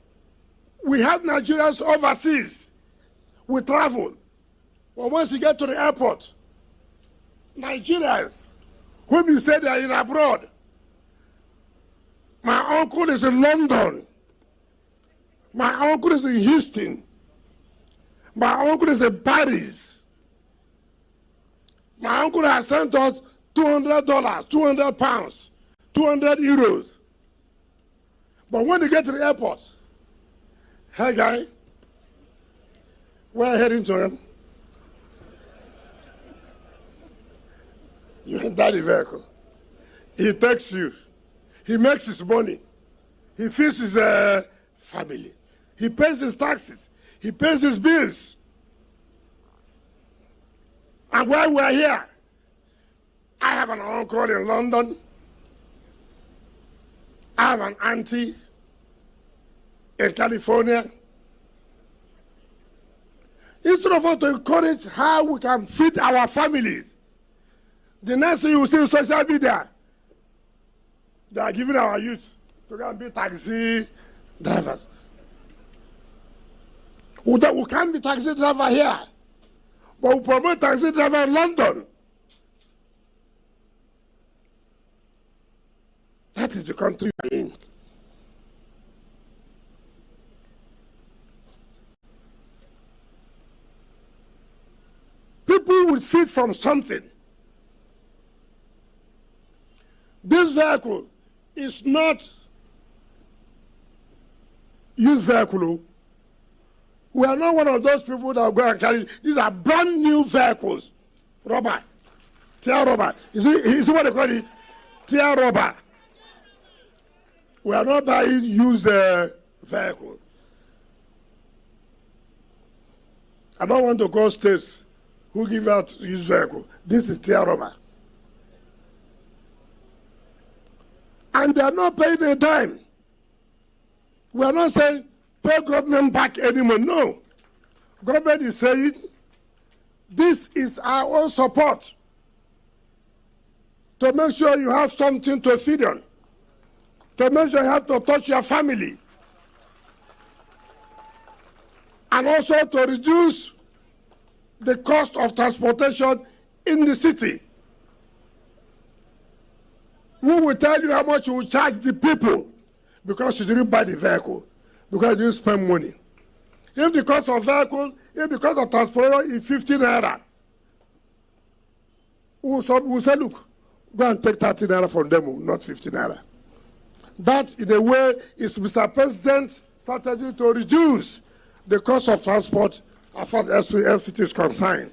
We have Nigerians overseas. We travel. But once you get to the airport, Nigerians, whom you say they are in abroad, my uncle is in London. My uncle is in Houston. My uncle is in Paris. My uncle has sent us $200, 200 pounds, 200 euros. But when you get to the airport, hey guy, we're heading to him. You enter the vehicle. He takes you. He makes his money. He feeds his family. He pays his taxes. He pays his bills. And while we're here, I have an uncle in London. I have an auntie in California. Instead of us to encourage how we can feed our families, the next thing you see on social media, they are giving our youth to go and be taxi drivers. We can't be taxi driver here, but we promote taxi driver in London. That is the country we're in. People will feed from something. This vehicle is not used vehicle. We are not one of those people that go and carry. These are brand new vehicles. Rubber. Tear rubber. Is it what they call it? Tear rubber. We are not buying used vehicle. I don't want to go states who give out used vehicle. This is tear rubber. And they are not paying a dime. We are not saying pay government back anymore. No. Government is saying this is our own support to make sure you have something to feed on, to make sure you have to touch your family, and also to reduce the cost of transportation in the city. Who will tell you how much you will charge the people because you didn't buy the vehicle, because you didn't spend money? If the cost of vehicle, if the cost of transportation is 15 naira, we'll say, look, go and take 30 naira from them, not 15 naira. That, in a way, is Mr. President's strategy to reduce the cost of transport as far as FCT is concerned.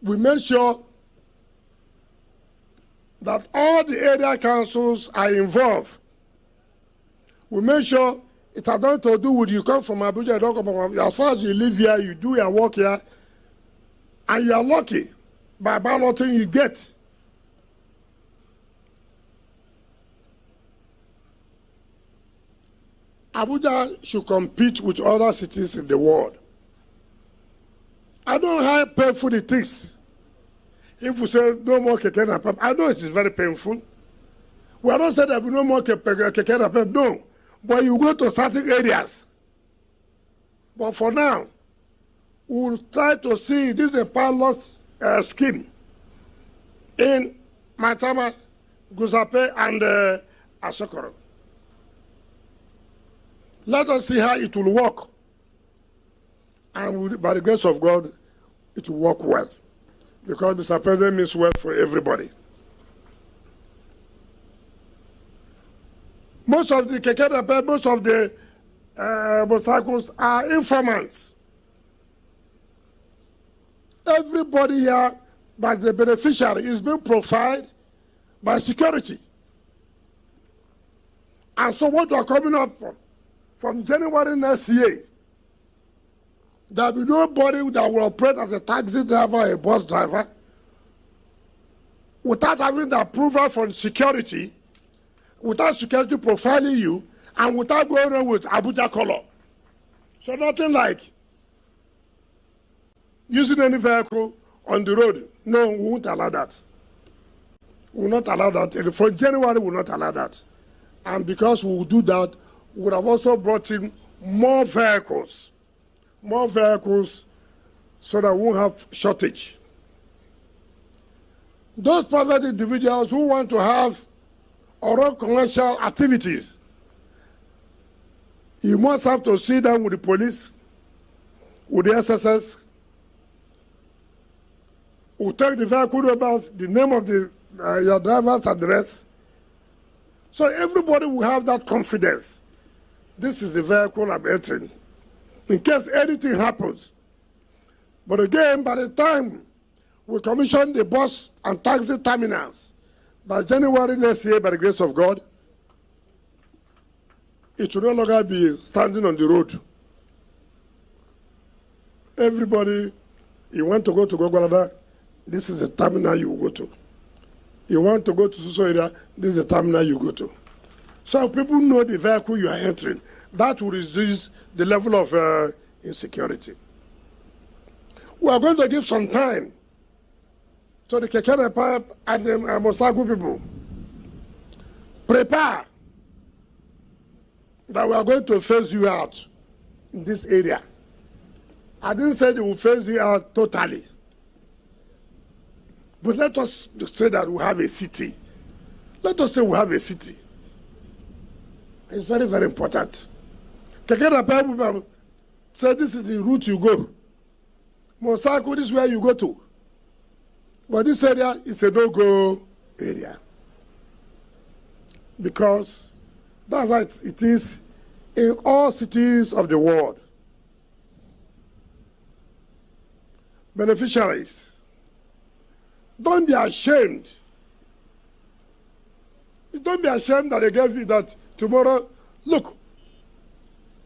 We made sure that all the area councils are involved. We made sure it has nothing to do with you come from Abuja, you don't come from Abuja. As far as you live here, you do your work here, and you are lucky by balloting you get. Abuja should compete with other cities in the world. I don't know how painful it is. If we say no more keke na pep, I know it is very painful. We are not saying there will be no more keke na pep, no. But you go to certain areas. But for now, we will try to see this is a pilot scheme in Maitama, Gusape, and Asokoro. Let us see how it will work. And by the grace of God, it will work well. Because Mr. President means well for everybody. Most of the keke, most of the motorcycles are informants. Everybody here that's the beneficiary is being provided by security. And so what we are coming up from January next year, there will be nobody that will operate as a taxi driver or a bus driver without having the approval from security, without security profiling you, and without going on with Abuja color. So nothing like using any vehicle on the road. No, we won't allow that. We will not allow that. From January, we will not allow that. And because we will do that, we would have also brought in more vehicles so that we won't have shortage. Those private individuals who want to have oral commercial activities, you must have to sit down with the police, with the SSS, who take the vehicle numbers, the name of the your driver's address. So everybody will have that confidence this is the vehicle I'm entering, in case anything happens. But again, by the time we commission the bus and taxi terminals, by January next year, by the grace of God, it will no longer be standing on the road. Everybody, you want to go to Gogolada, this is the terminal you go to. You want to go to Suso area, this is the terminal you go to. So people know the vehicle you are entering. That will reduce the level of insecurity. We are going to give some time to the Kekere Pipe and the Mosagu people. Prepare that we are going to phase you out in this area. I didn't say they will phase you out totally. But let us say that we have a city. Let us say we have a city. It's very, very important. Kekere Pipe say this is the route you go. Mosaku, this is where you go to. But this area is a no-go area. Because that's how it is in all cities of the world. Beneficiaries, don't be ashamed. Don't be ashamed that they gave you that tomorrow. Look,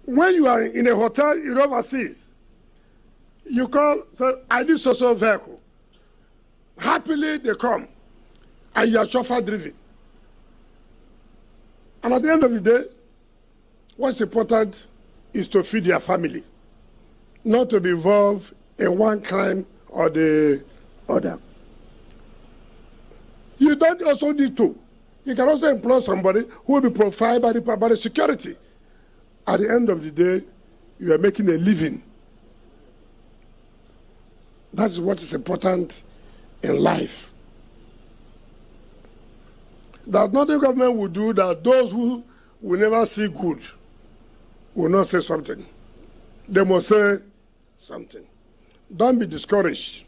when you are in a hotel in overseas, you call, say, I need social vehicle. Happily they come, and you are chauffeur driven. And at the end of the day, what's important is to feed your family, not to be involved in one crime or the other. You don't also need to. You can also employ somebody who will be provided by the security. At the end of the day, you are making a living. That is what is important in life. That nothing government will do that those who will never see good will not say something. They must say something. Don't be discouraged.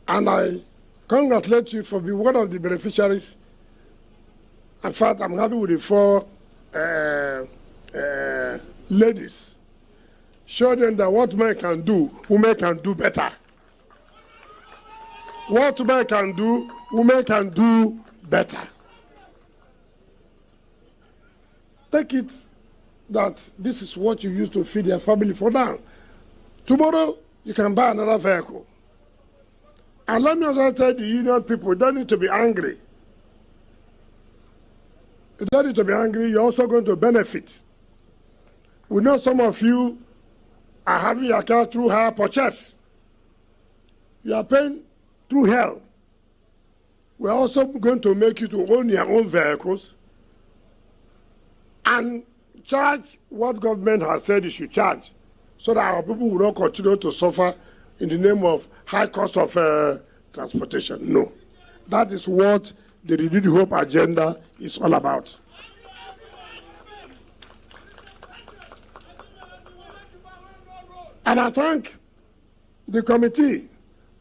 And I congratulate you for being one of the beneficiaries. In fact, I'm happy with the 4 ladies. Show them that what men can do, women can do better. What men can do, women can do better. Take it that this is what you use to feed your family for now. Tomorrow, you can buy another vehicle. And let me also tell the union people, you don't need to be angry. You don't need to be angry, you're also going to benefit. We know some of you are having your car through hire purchase. You are paying through hell. We're also going to make you to own your own vehicles and charge what government has said you should charge, so that our people will not continue to suffer in the name of high cost of transportation. No. That is what the Renewed Hope agenda is all about. And I thank the committee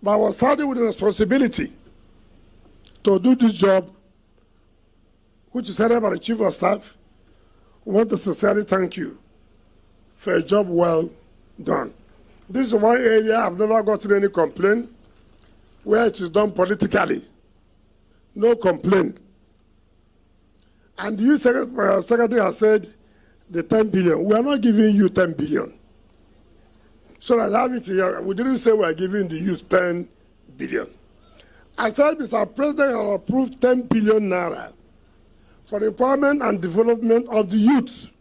that was started with the responsibility to do this job, which is headed by the Chief of Staff. We want to sincerely thank you for a job well done. This is one area I've never gotten any complaint where it is done politically. No complaint. And you, Secretary, has said the 10 billion. We are not giving you 10 billion. So I have it here. We didn't say we are giving the youth 10 billion. I said, Mr. President, I approved 10 billion naira for the empowerment and development of the youth.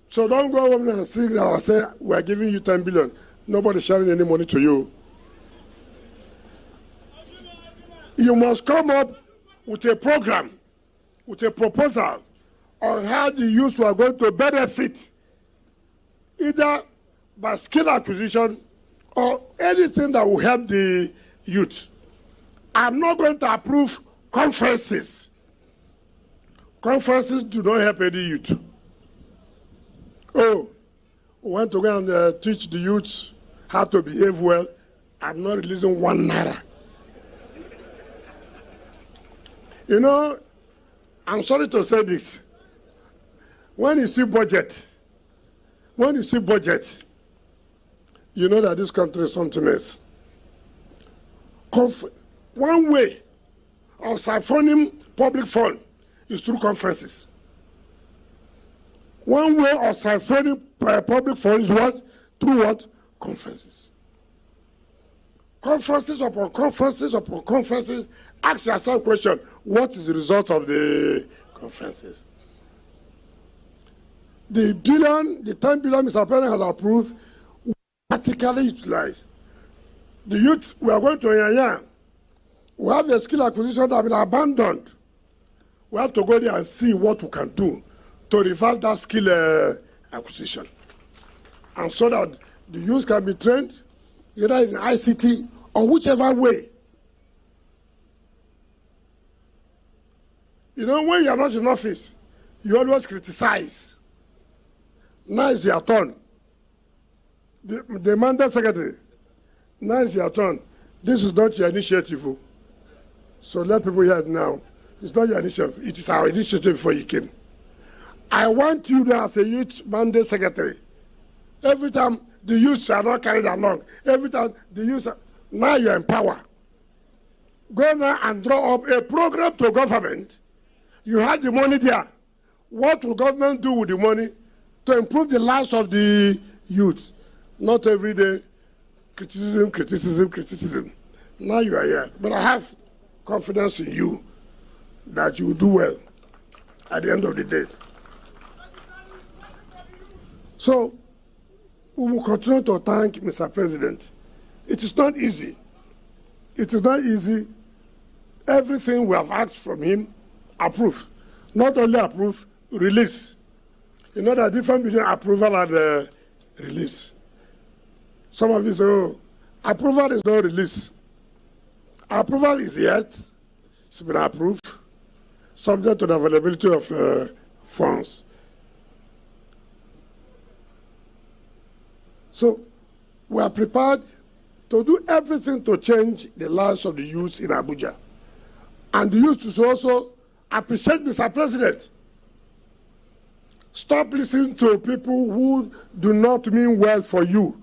So don't go over and say that I say we are giving you 10 billion. Nobody's sharing any money to you. You must come up with a program, with a proposal on how the youth are going to benefit, either by skill acquisition or anything that will help the youth. I'm not going to approve conferences. Conferences do not help any youth. Oh, we want to go and teach the youth how to behave well. I'm not releasing 1 naira. You know, I'm sorry to say this. When you see budget, you know that this country is something else. One way of siphoning public fund is through conferences. One way of siphoning public funds is what? Through what? Conferences. Conferences upon conferences upon conferences. Ask yourself a question, what is the result of the conferences? The 10 billion Mr. President has approved, practically utilized. The youth, we are going to Yanya. We have a skill acquisition that has been abandoned. We have to go there and see what we can do to revive that skill acquisition. And so that the youth can be trained, either in ICT or whichever way. You know, when you are not in office, you always criticize. Now it's your turn. The mandate secretary, now it's your turn. This is not your initiative. So let people hear it now. It's not your initiative. It is our initiative before you came. I want you now as a youth mandate secretary. Every time the youth are not carried along, every time the youth are, now you're in power. Go now and draw up a program to government. You have the money there. What will government do with the money to improve the lives of the youth? Not every day criticism. Now you are here. But I have confidence in you that you will do well at the end of the day. So, we will continue to thank Mr. President. It is not easy. It is not easy. Everything we have asked from him, approve. Not only approve, release. You know the difference between approval and release. Some of you say, oh, approval is not release. Approval is yet, it's been approved, subject to the availability of funds. So, we are prepared to do everything to change the lives of the youth in Abuja. And the youth should also appreciate Mr. President. Stop listening to people who do not mean well for you.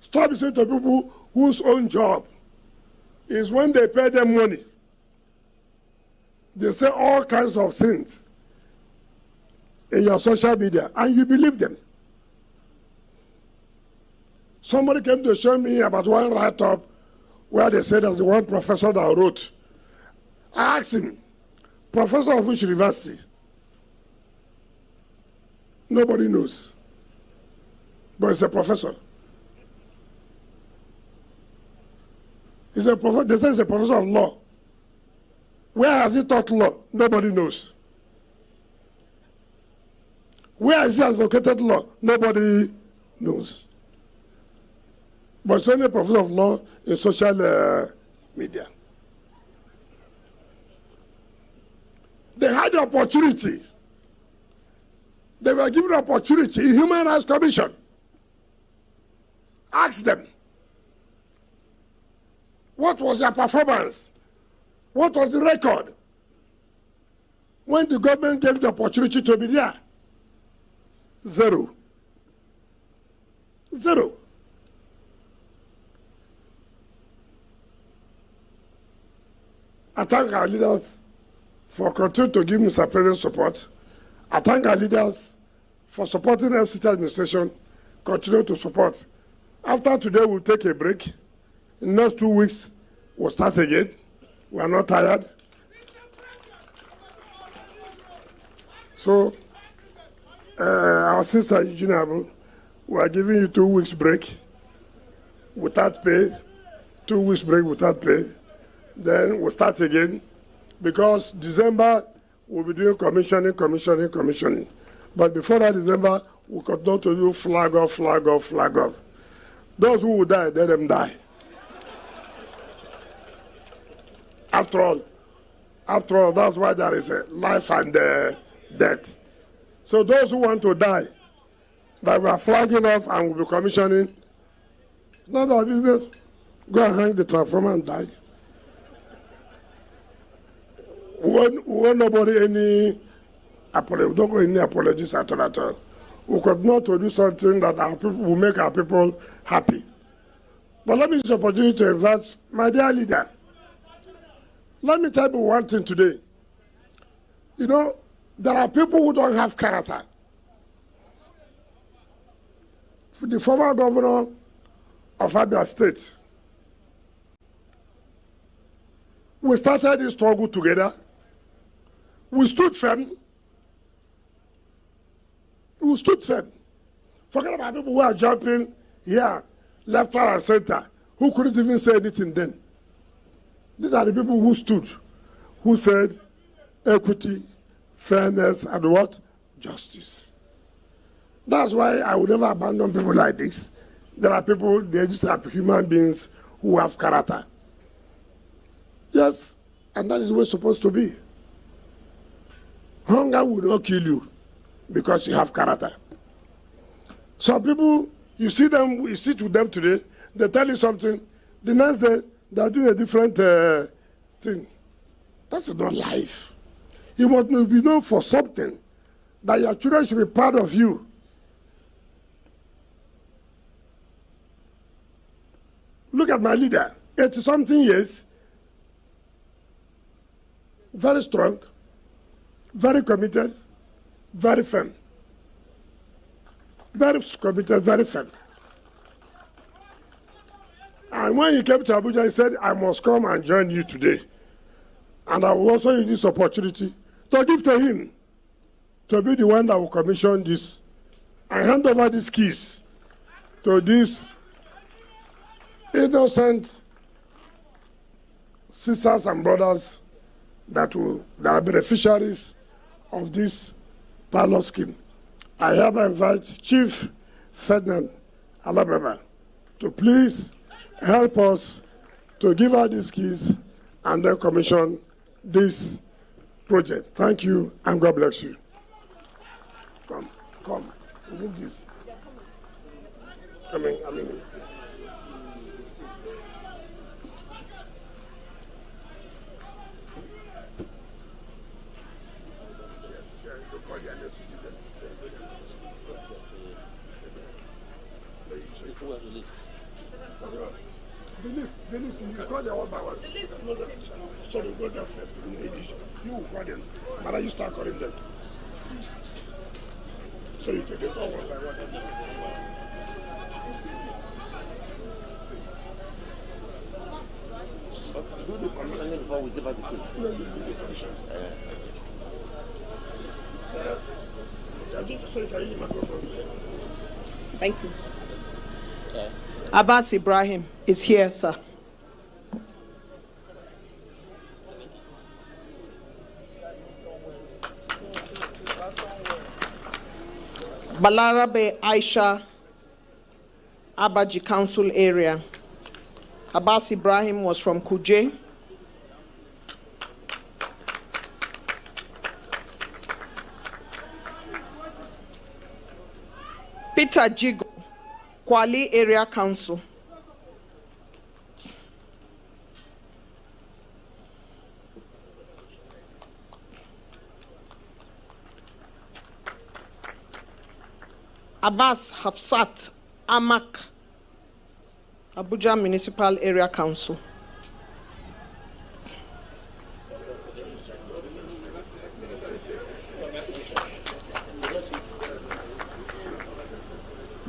Stop listening to people whose own job is when they pay them money. They say all kinds of things in your social media, and you believe them. Somebody came to show me about one write-up where they said there's one professor that wrote. I asked him, professor of which university? Nobody knows. But it's a professor. He's a professor. They say he's a professor of law. Where has he taught law? Nobody knows. Where has he advocated law? Nobody knows. But it's only a professor of law in social media. They had the opportunity. They were given the opportunity in Human Rights Commission. Ask them, what was their performance? What was the record? When the government gave the opportunity to be there? Zero. Zero. I thank our leaders for continuing to give Mr. President support. I thank our leaders for supporting the FCT administration, continue to support. After today, we'll take a break. In the next 2 weeks, we'll start again. We are not tired. So, our sister Eugene Abu, we are giving you 2 weeks break without pay. 2 weeks break without pay. Then we'll start again, because December we'll be doing commissioning. But before that December, we'll continue to do flag off. Those who will die, let them die. After all, that's why there is a life and death. So those who want to die, that we are flagging off and we'll be commissioning, it's not our business. Go and hang the transformer and die. we want nobody any apology. Don't go any apologies at all. We could not to do something that our people will make our people happy. But let me use the opportunity to invite my dear leader. Let me tell you one thing today. You know, there are people who don't have character. The former governor of Abia State, we started this struggle together. We stood firm. We stood firm. Forget about people who are jumping here, left, right, and center, who couldn't even say anything then. These are the people who stood, who said equity, fairness, and what? Justice. That's why I would never abandon people like this. There are people, they just have human beings who have character. Yes, and that is what's supposed to be. Hunger will not kill you because you have character. Some people, you see them, you sit with them today, they tell you something, the next day, they are doing a different thing. That's not life. You must be known for something, that your children should be proud of you. Look at my leader, 80-something years, very strong, very committed, very firm. Very committed, very firm. And when he came to Abuja, he said, I must come and join you today. And I will also use this opportunity to give to him, to be the one that will commission this and hand over these keys to these innocent sisters and brothers that are beneficiaries of this pilot scheme. I hereby invite Chief Ferdinand Alababa to please help us to give out these keys and then commission this project. Thank you and God bless you. Come, remove this. I mean. The list, you call them one by one. No, sorry, go there first. You will call them. But you start calling them. So you can call one by one. Do the commission before we give out the case. No, you do the commission. I think so you can use the microphone. Thank you. Abbas Ibrahim is here, sir. Balarabe Aisha, Abaji Council area. Abbas Ibrahim was from Kuje. Peter Jigo, Kwali Area Council. Abbas Hafsat Amak, Abuja Municipal Area Council.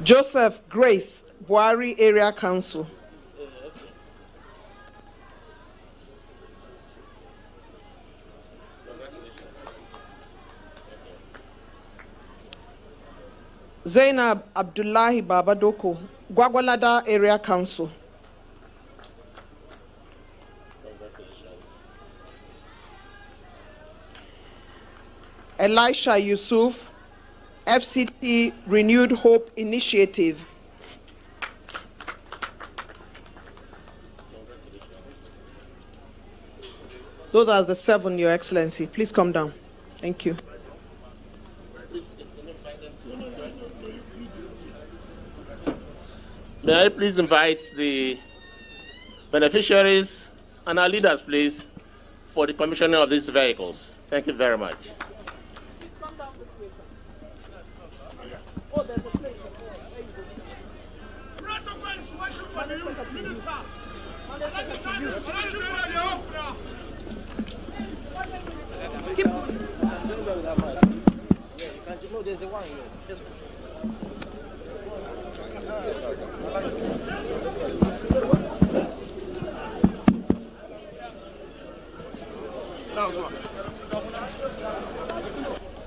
Joseph Grace, Buhari Area Council. Zainab Abdullahi Babadoko, Gwagwalada Area Council. Elisha Yusuf, FCT Renewed Hope Initiative. Those are the 7, Your Excellency. Please come down. Thank you. May I please invite the beneficiaries and our leaders, please, for the commissioning of these vehicles. Thank you very much.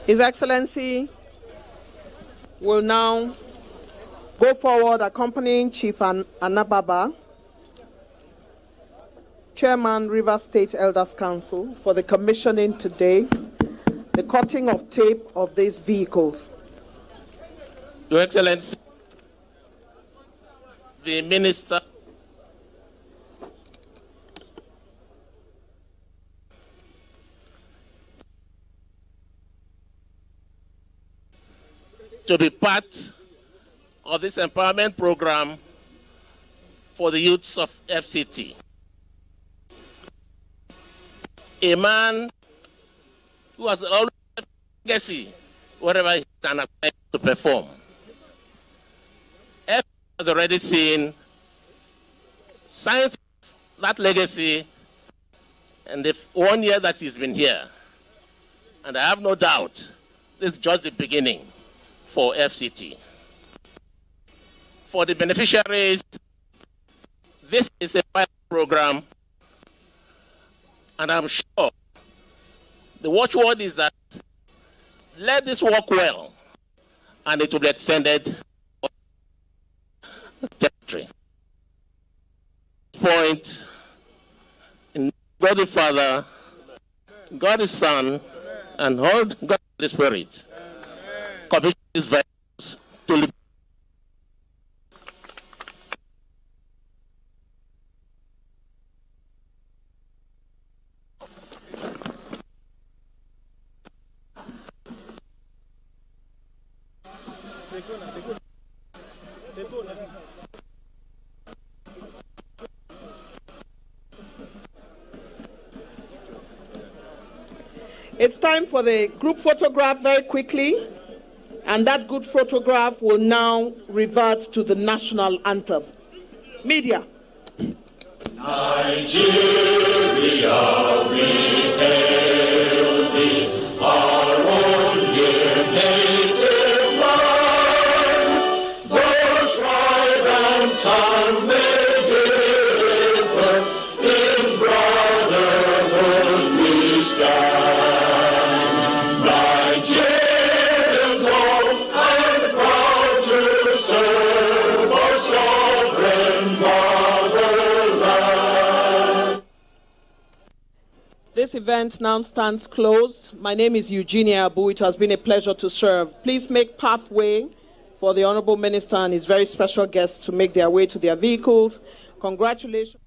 His Excellency will now go forward accompanying Chief Anababa, Chairman, Rivers State Elders Council, for the commissioning today, the cutting of tape of these vehicles. Your Excellency, the Minister to be part of this empowerment program for the youths of FCT. A man who has always left legacy wherever he can apply to perform. FCT has already seen signs of that legacy in the 1 year that he's been here. And I have no doubt this is just the beginning for FCT. For the beneficiaries, this is a pilot program, and I'm sure the watchword is that let this work well, and it will be extended to the territory. Point in God the Father, God the Son, and God the Spirit. Commission these vehicles to live. It's time for the group photograph very quickly, and that good photograph will now revert to the national anthem. Media. Nigeria, we hail thee, our own dear native land. Though tribe and tongue may differ, in brotherhood we stand. Nigerians old and proud to serve our sovereign motherland. This event now stands closed. My name is Eugenia Abu. It has been a pleasure to serve. Please make pathway for the Honorable Minister and his very special guests to make their way to their vehicles. Congratulations.